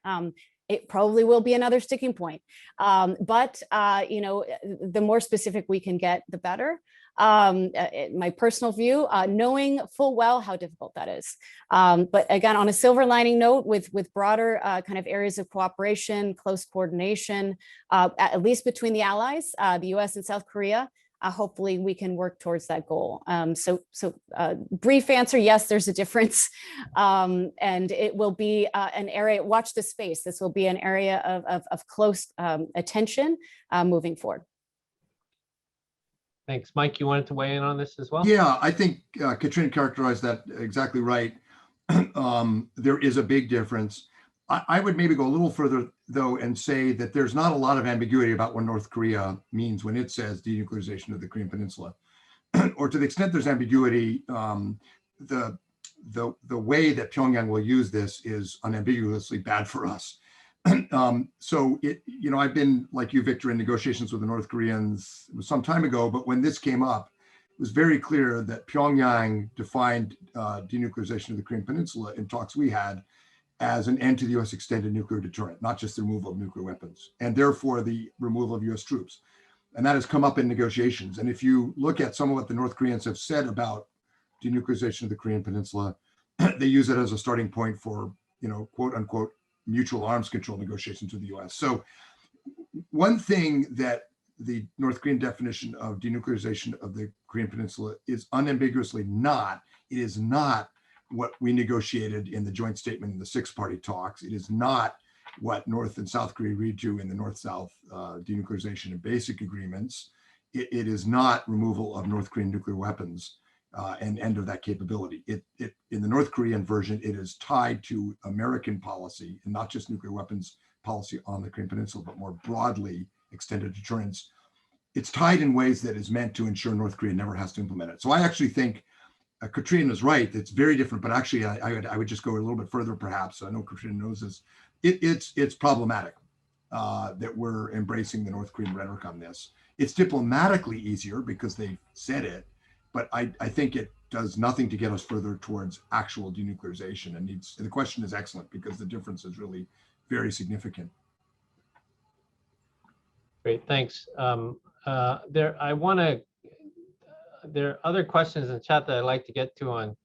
It probably will be another sticking point, but the more specific we can get, the better. My personal view, knowing full well how difficult that is. But again, on a silver lining note, with broader kind of areas of cooperation, close coordination, at least between the allies, the U.S. and South Korea, hopefully we can work towards that goal. So brief answer, yes, there's a difference. And it will be an area, watch the space. This will be an area of close attention moving forward.
Thanks. Mike, you wanted to weigh in on this as well?
Yeah, I think Katrina characterized that exactly right. There is a big difference. I would maybe go a little further, though, and say that there's not a lot of ambiguity about what North Korea means when it says denuclearization of the Korean Peninsula. Or to the extent there's ambiguity, the way that Pyongyang will use this is unambiguously bad for us. So I've been, like you, Victor, in negotiations with the North Koreans. It was some time ago, but when this came up, it was very clear that Pyongyang defined denuclearization of the Korean Peninsula in talks we had as an end to the U.S. extended nuclear deterrent, not just the removal of nuclear weapons, and therefore the removal of U.S. troops. And that has come up in negotiations. And if you look at some of what the North Koreans have said about denuclearization of the Korean Peninsula, they use it as a starting point for, quote unquote, mutual arms control negotiations with the U.S. So one thing that the North Korean definition of denuclearization of the Korean Peninsula is unambiguously not, it is not what we negotiated in the joint statement in the six-party talks. It is not what North and South Korea agreed to in the North-South denuclearization and basic agreements. It is not removal of North Korean nuclear weapons. and end of that capability. In the North Korean version, it is tied to American policy, and not just nuclear weapons policy on the Korean Peninsula, but more broadly extended deterrence. It's tied in ways that is meant to ensure North Korea never has to implement it. So I actually think Katrina is right. It's very different, but actually I would just go a little bit further, perhaps. I know Katrina knows this. It's problematic that we're embracing the North Korean rhetoric on this. It's diplomatically easier because they said it, but I think it does nothing to get us further towards actual denuclearization. And the question is excellent because the difference is really very significant.
Great, thanks. There are other questions in the chat that I'd like to get to on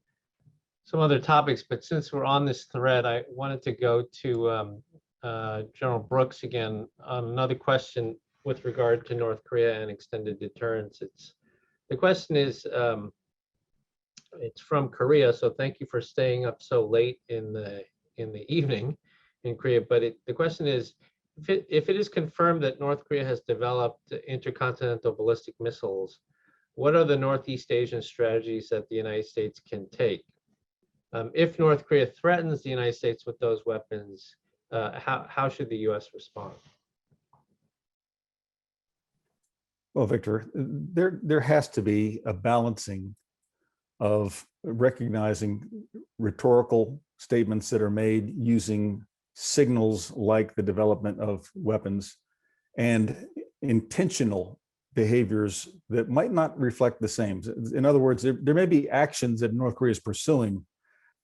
some other topics, but since we're on this thread, I wanted to go to General Brooks again on another question with regard to North Korea and extended deterrence. The question is, it's from Korea, so thank you for staying up so late in the evening in Korea. But the question is, if it is confirmed that North Korea has developed intercontinental ballistic missiles, what are the Northeast Asian strategies that the United States can take? If North Korea threatens the United States with those weapons, how should the U.S. respond?
Well, Victor, there has to be a balancing of recognizing rhetorical statements that are made using signals like the development of weapons and intentional behaviors that might not reflect the same. In other words, there may be actions that North Korea is pursuing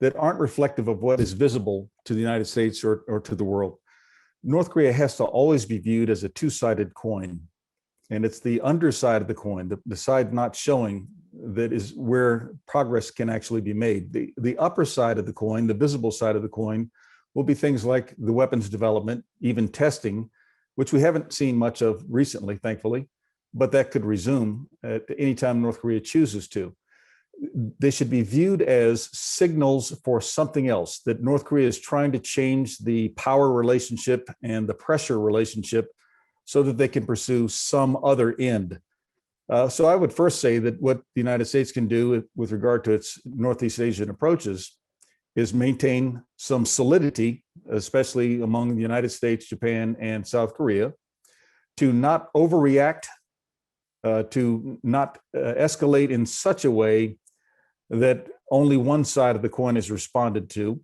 that aren't reflective of what is visible to the United States or to the world. North Korea has to always be viewed as a two-sided coin. And it's the underside of the coin, the side not showing, that is where progress can actually be made. The upper side of the coin, the visible side of the coin, will be things like the weapons development, even testing, which we haven't seen much of recently, thankfully, but that could resume at any time North Korea chooses to. They should be viewed as signals for something else, that North Korea is trying to change the power relationship and the pressure relationship so that they can pursue some other end. So I would first say that what the United States can do with regard to its Northeast Asian approaches is maintain some solidity, especially among the United States, Japan, and South Korea, to not overreact, to not escalate in such a way that only one side of the coin is responded to.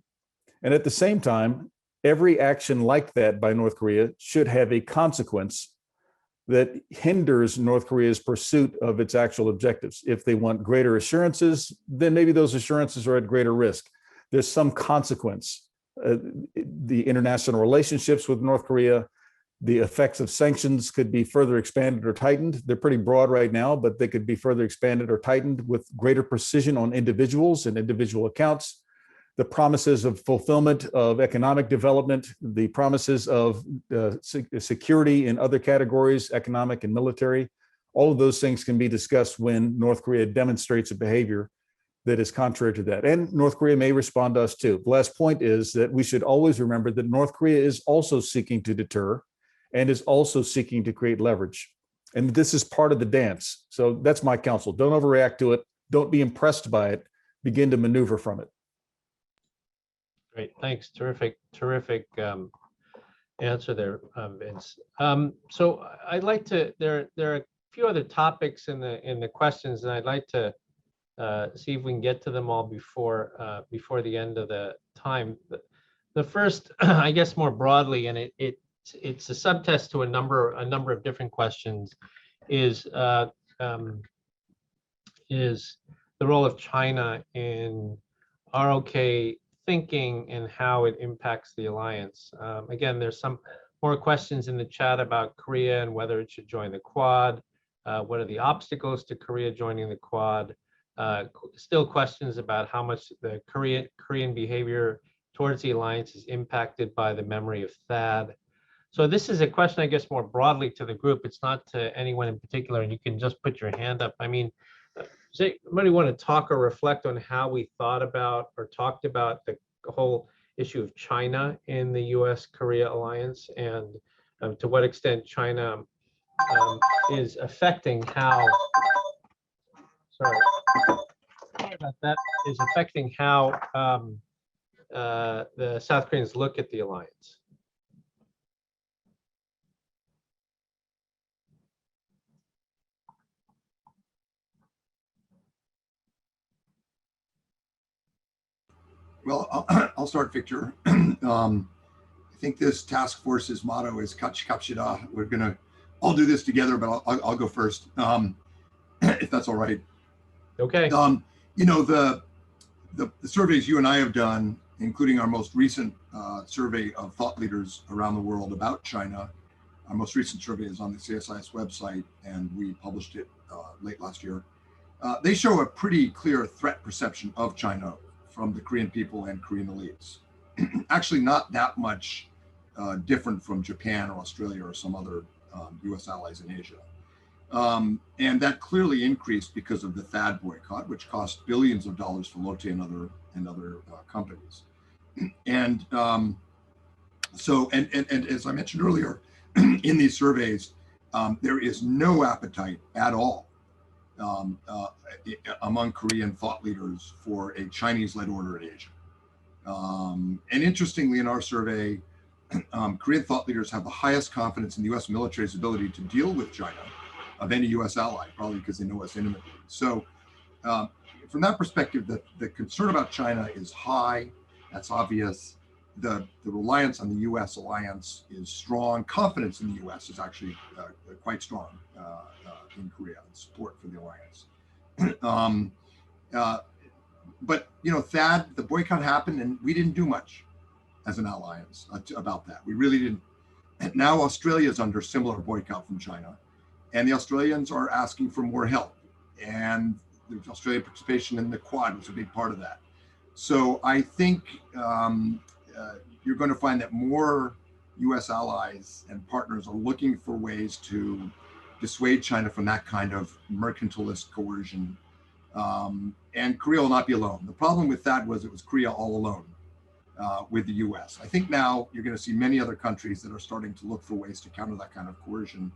And at the same time, every action like that by North Korea should have a consequence that hinders North Korea's pursuit of its actual objectives. If they want greater assurances, then maybe those assurances are at greater risk. There's some consequence. The international relationships with North Korea, the effects of sanctions could be further expanded or tightened. They're pretty broad right now, but they could be further expanded or tightened with greater precision on individuals and individual accounts. The promises of fulfillment of economic development, the promises of security in other categories, economic and military, all of those things can be discussed when North Korea demonstrates a behavior that is contrary to that. And North Korea may respond to us too. The last point is that we should always remember that North Korea is also seeking to deter and is also seeking to create leverage. And this is part of the dance. So that's my counsel. Don't overreact to it. Don't be impressed by it. Begin to maneuver from it.
Great, thanks. Terrific answer there, Vince. So I'd like to. There are a few other topics in the questions, and I'd like to see if we can get to them all before the end of the time. The first, I guess, more broadly, and it's a subtest to a number of different questions, is the role of China in ROK thinking and how it impacts the alliance. Again, there's some more questions in the chat about Korea and whether it should join the Quad. What are the obstacles to Korea joining the Quad? Still questions about how much the Korean behavior towards the alliance is impacted by the memory of THAAD. So this is a question, I guess, more broadly to the group. It's not to anyone in particular, and you can just put your hand up. I mean, does anybody want to talk or reflect on how we thought about or talked about the whole issue of China in the U.S. Korea alliance, and to what extent China is affecting how, about that is affecting how the South Koreans look at the alliance.
Well, I'll start, Victor. I think this task force's motto is "Kapshida." We're gonna all do this together, but I'll go first, if that's all right.
Okay.
You know, the surveys you and I have done, including our most recent survey of thought leaders around the world about China. Our most recent survey is on the CSIS website, and we published it late last year. They show a pretty clear threat perception of China from the Korean people and Korean elites. Actually, not that much different from Japan or Australia or some other US allies in Asia. And that clearly increased because of the THAAD boycott, which cost billions of dollars for Lotte and other companies. And so as I mentioned earlier, in these surveys, there is no appetite at all among Korean thought leaders for a Chinese-led order in Asia. And interestingly, in our survey, Korean thought leaders have the highest confidence in the US military's ability to deal with China of any US ally, probably because they know us intimately. So from that perspective, the concern about China is high. That's obvious. The reliance on the US alliance is strong. Confidence in the US is actually quite strong in Korea, and support for the alliance. But you know, THAAD, the boycott happened, and we didn't do much as an alliance about that. We really didn't. Now Australia is under similar boycott from China, and the Australians are asking for more help. And the Australian participation in the Quad was a big part of that. So I think you're going to find that more U.S. allies and partners are looking for ways to dissuade China from that kind of mercantilist coercion. And Korea will not be alone. The problem with that was it was Korea all alone with the US. I think now you're going to see many other countries that are starting to look for ways to counter that kind of coercion.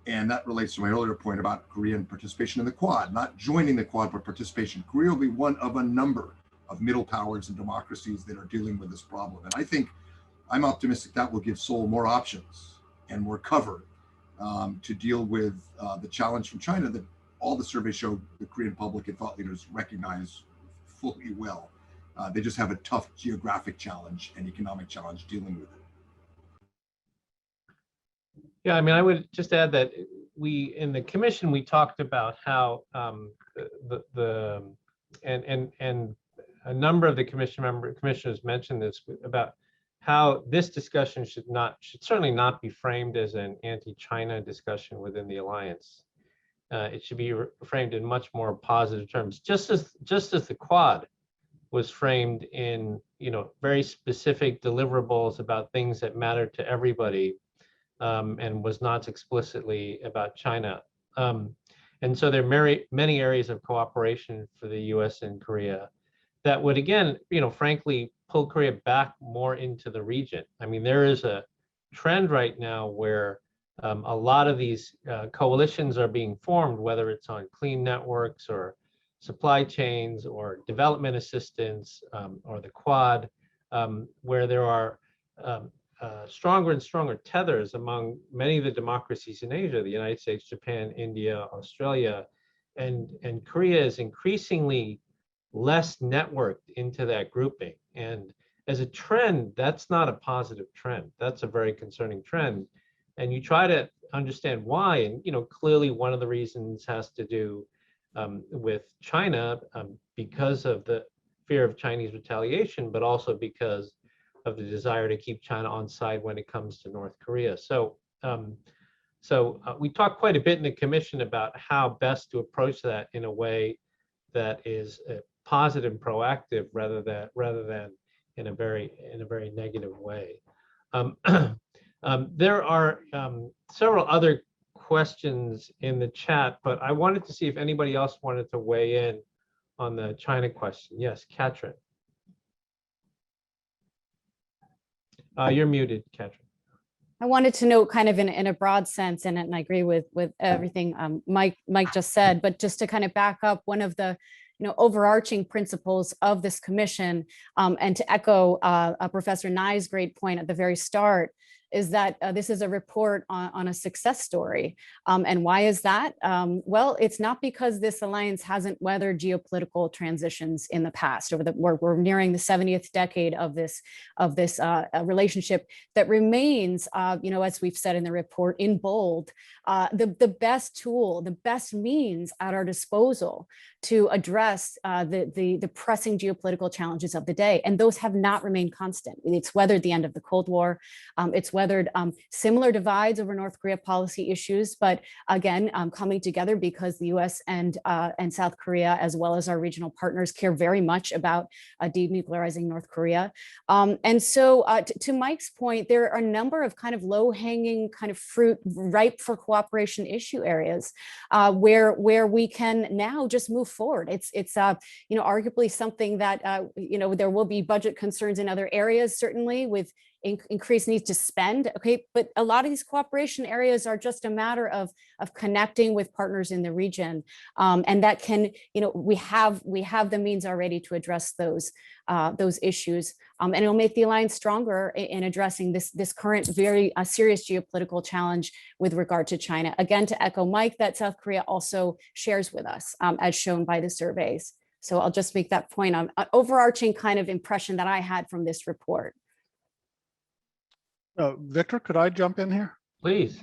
And that relates to my earlier point about Korean participation in the Quad, not joining the Quad, but participation. Korea will be one of a number of middle powers and democracies that are dealing with this problem. And I think I'm optimistic that will give Seoul more options and more cover to deal with the challenge from China that all the surveys show the Korean public and thought leaders recognize fully well. They just have a tough geographic challenge and economic challenge dealing with it.
Yeah, I mean, I would just add that in the commission, we talked about how and a number of the commissioners mentioned this about how this discussion should certainly not be framed as an anti-China discussion within the alliance. It should be framed in much more positive terms, just as the Quad was framed in, you know, very specific deliverables about things that mattered to everybody, and was not explicitly about China. And so there are many areas of cooperation for the U.S. and Korea that would, again, you know, frankly, pull Korea back more into the region. I mean, there is a trend right now where a lot of these coalitions are being formed, whether it's on clean networks or supply chains or development assistance or the Quad, where there are stronger and stronger tethers among many of the democracies in Asia, the United States, Japan, India, Australia, and Korea is increasingly less networked into that grouping. And as a trend, that's not a positive trend. That's a very concerning trend. And you try to understand why, and you know, clearly one of the reasons has to do with China because of the fear of Chinese retaliation, but also because of the desire to keep China on side when it comes to North Korea. So, we talked quite a bit in the commission about how best to approach that in a way that is positive and proactive, rather than in a very negative way. There are several other questions in the chat, but I wanted to see if anybody else wanted to weigh in on the China question. Yes, Katrin. You're muted, Katrin.
I wanted to note kind of in a broad sense, and I agree with everything Mike just said, but just to kind of back up, one of the overarching principles of this commission, and to echo Professor Nye's great point at the very start, is that this is a report on a success story. And why is that? Well, it's not because this alliance hasn't weathered geopolitical transitions in the past. We're nearing the 70th decade of this relationship that remains, as we've said in the report, in bold, the best tool, the best means at our disposal to address the pressing geopolitical challenges of the day. And those have not remained constant. It's weathered the end of the Cold War. It's weathered similar divides over North Korea policy issues, but again, coming together because the U.S. and South Korea, as well as our regional partners, care very much about denuclearizing North Korea. And so to Mike's point, there are a number of kind of low-hanging kind of fruit, ripe for cooperation issue areas where we can now just move forward. It's arguably something that there will be budget concerns in other areas, certainly with increased needs to spend. Okay, but a lot of these cooperation areas are just a matter of connecting with partners in the region, and that can, we have the means already to address those issues, and it'll make the alliance stronger in addressing this current very serious geopolitical challenge with regard to China. Again, to echo Mike, that South Korea also shares with us, as shown by the surveys. So I'll just make that point on an overarching kind of impression that I had from this report.
Victor, could I jump in here?
Please.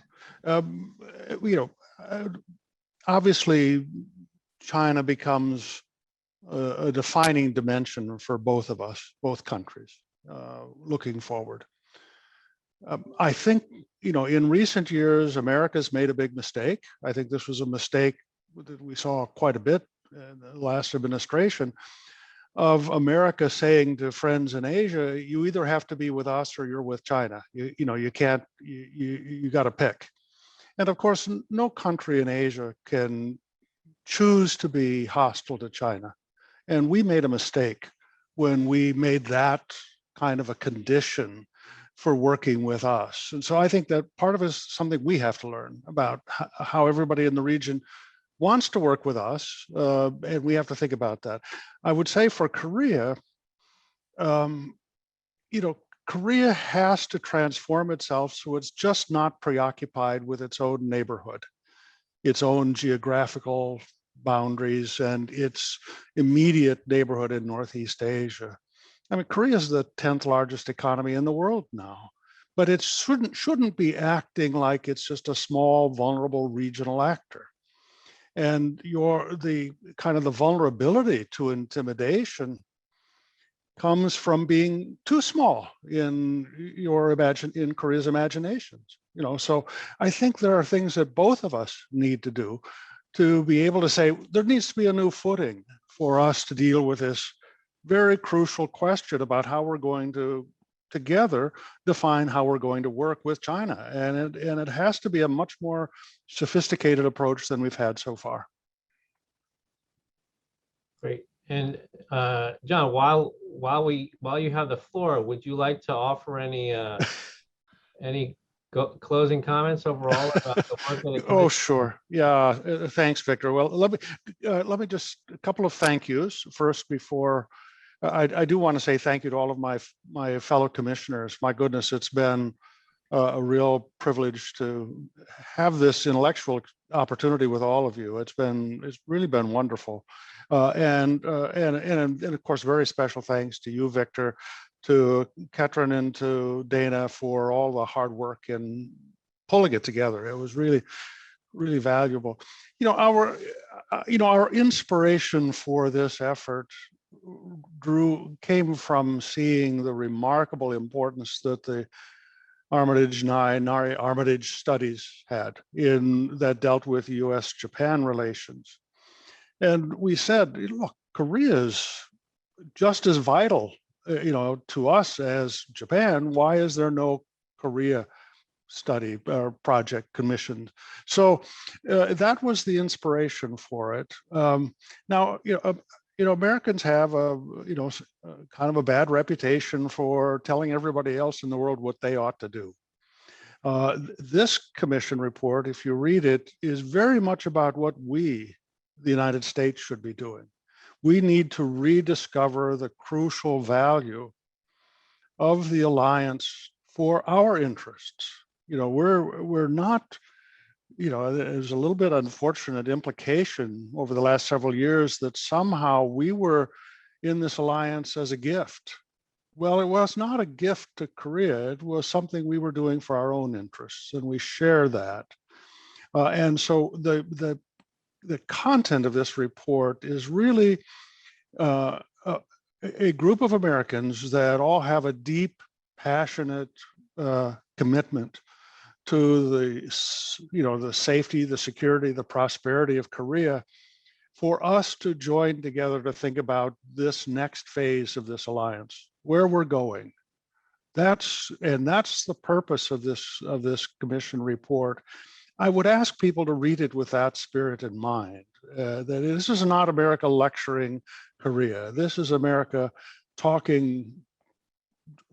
Obviously, China becomes a defining dimension for both of us, both countries, looking forward. I think, in recent years, America's made a big mistake. I think this was a mistake that we saw quite a bit in the last administration, of America saying to friends in Asia, you either have to be with us or you're with China. You can't, you got to pick. And of course, no country in Asia can choose to be hostile to China. And we made a mistake when we made that kind of a condition for working with us. And so I think that part of it is something we have to learn about how everybody in the region wants to work with us, and we have to think about that. I would say for Korea, Korea has to transform itself so it's just not preoccupied with its own neighborhood, its own geographical boundaries, and its immediate neighborhood in Northeast Asia. I mean, Korea is the 10th largest economy in the world now, but it shouldn't be acting like it's just a small, vulnerable regional actor. And the vulnerability to intimidation comes from being too small in Korea's imaginations. So I think there are things that both of us need to do to be able to say there needs to be a new footing for us to deal with this very crucial question about how we're going to together define how we're going to work with China. And it has to be a much more sophisticated approach than we've had so far.
Great. And John, while you have the floor, would you like to offer any closing comments overall about the work of the
Oh, sure. Yeah. Thanks, Victor. Well, let me just a couple of thank yous first before. I do want to say thank you to all of my fellow commissioners. My goodness, it's been a real privilege to have this intellectual opportunity with all of you. It's really been wonderful, and of course, very special thanks to you, Victor, to Ketrin, and to Dana for all the hard work in pulling it together. It was really, really valuable. Our inspiration for this effort came from seeing the remarkable importance that the Armitage studies had that dealt with U.S.-Japan relations. And we said, look, Korea is just as vital, to us as Japan. Why is there no Korea study or project commissioned? So that was the inspiration for it. Now, Americans have kind of a bad reputation for telling everybody else in the world what they ought to do. This commission report, if you read it, is very much about what we, the United States, should be doing. We need to rediscover the crucial value of the alliance for our interests. You know, we're not, you know, there's a little bit unfortunate implication over the last several years that somehow we were in this alliance as a gift. Well, it was not a gift to Korea. It was something we were doing for our own interests, and we share that. And so the content of this report is really a group of Americans that all have a deep, passionate commitment to the, you know, the safety, the security, the prosperity of Korea, for us to join together to think about this next phase of this alliance, where we're going. That's the purpose of this commission report. I would ask people to read it with that spirit in mind, that this is not America lecturing Korea. This is America talking,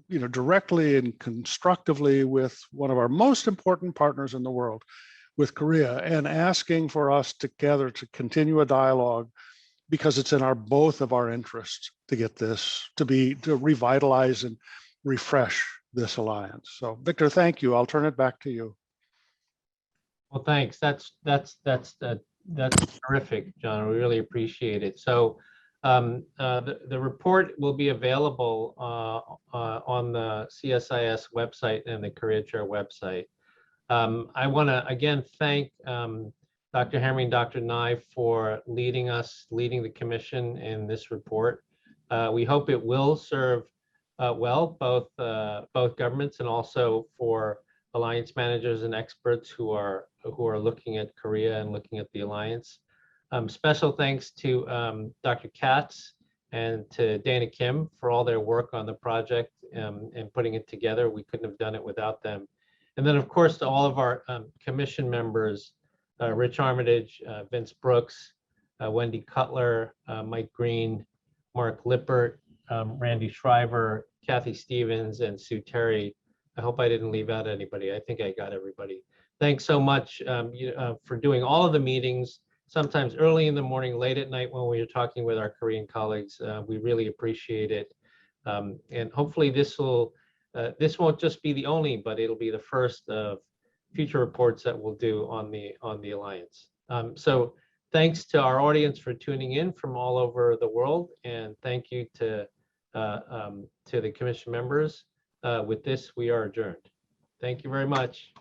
you know, directly and constructively with one of our most important partners in the world, with Korea, and asking for us together to continue a dialogue, because it's in both of our interests to get this to revitalize and refresh this alliance. So, Victor, thank you. I'll turn it back to you.
Well, thanks. That's terrific, John. We really appreciate it. So the report will be available on the CSIS website and the Korea Chair website. I want to again thank Dr. Hamre and Dr. Nye for leading the commission in this report. We hope it will serve well both governments and also for alliance managers and experts who are looking at Korea and looking at the alliance. Special thanks to Dr. Katz and to Dana Kim for all their work on the project and putting it together. We couldn't have done it without them. And then, of course, to all of our commission members, Rich Armitage, Vince Brooks, Wendy Cutler, Mike Green, Mark Lippert, Randy Shriver, Kathy Stevens, and Sue Terry. I hope I didn't leave out anybody. I think I got everybody. Thanks so much for doing all of the meetings, sometimes early in the morning, late at night when we are talking with our Korean colleagues. We really appreciate it. And hopefully this won't just be the only, but it'll be the first of future reports that we'll do on the alliance. So thanks to our audience for tuning in from all over the world, and thank you to the commission members. With this, we are adjourned. Thank you very much.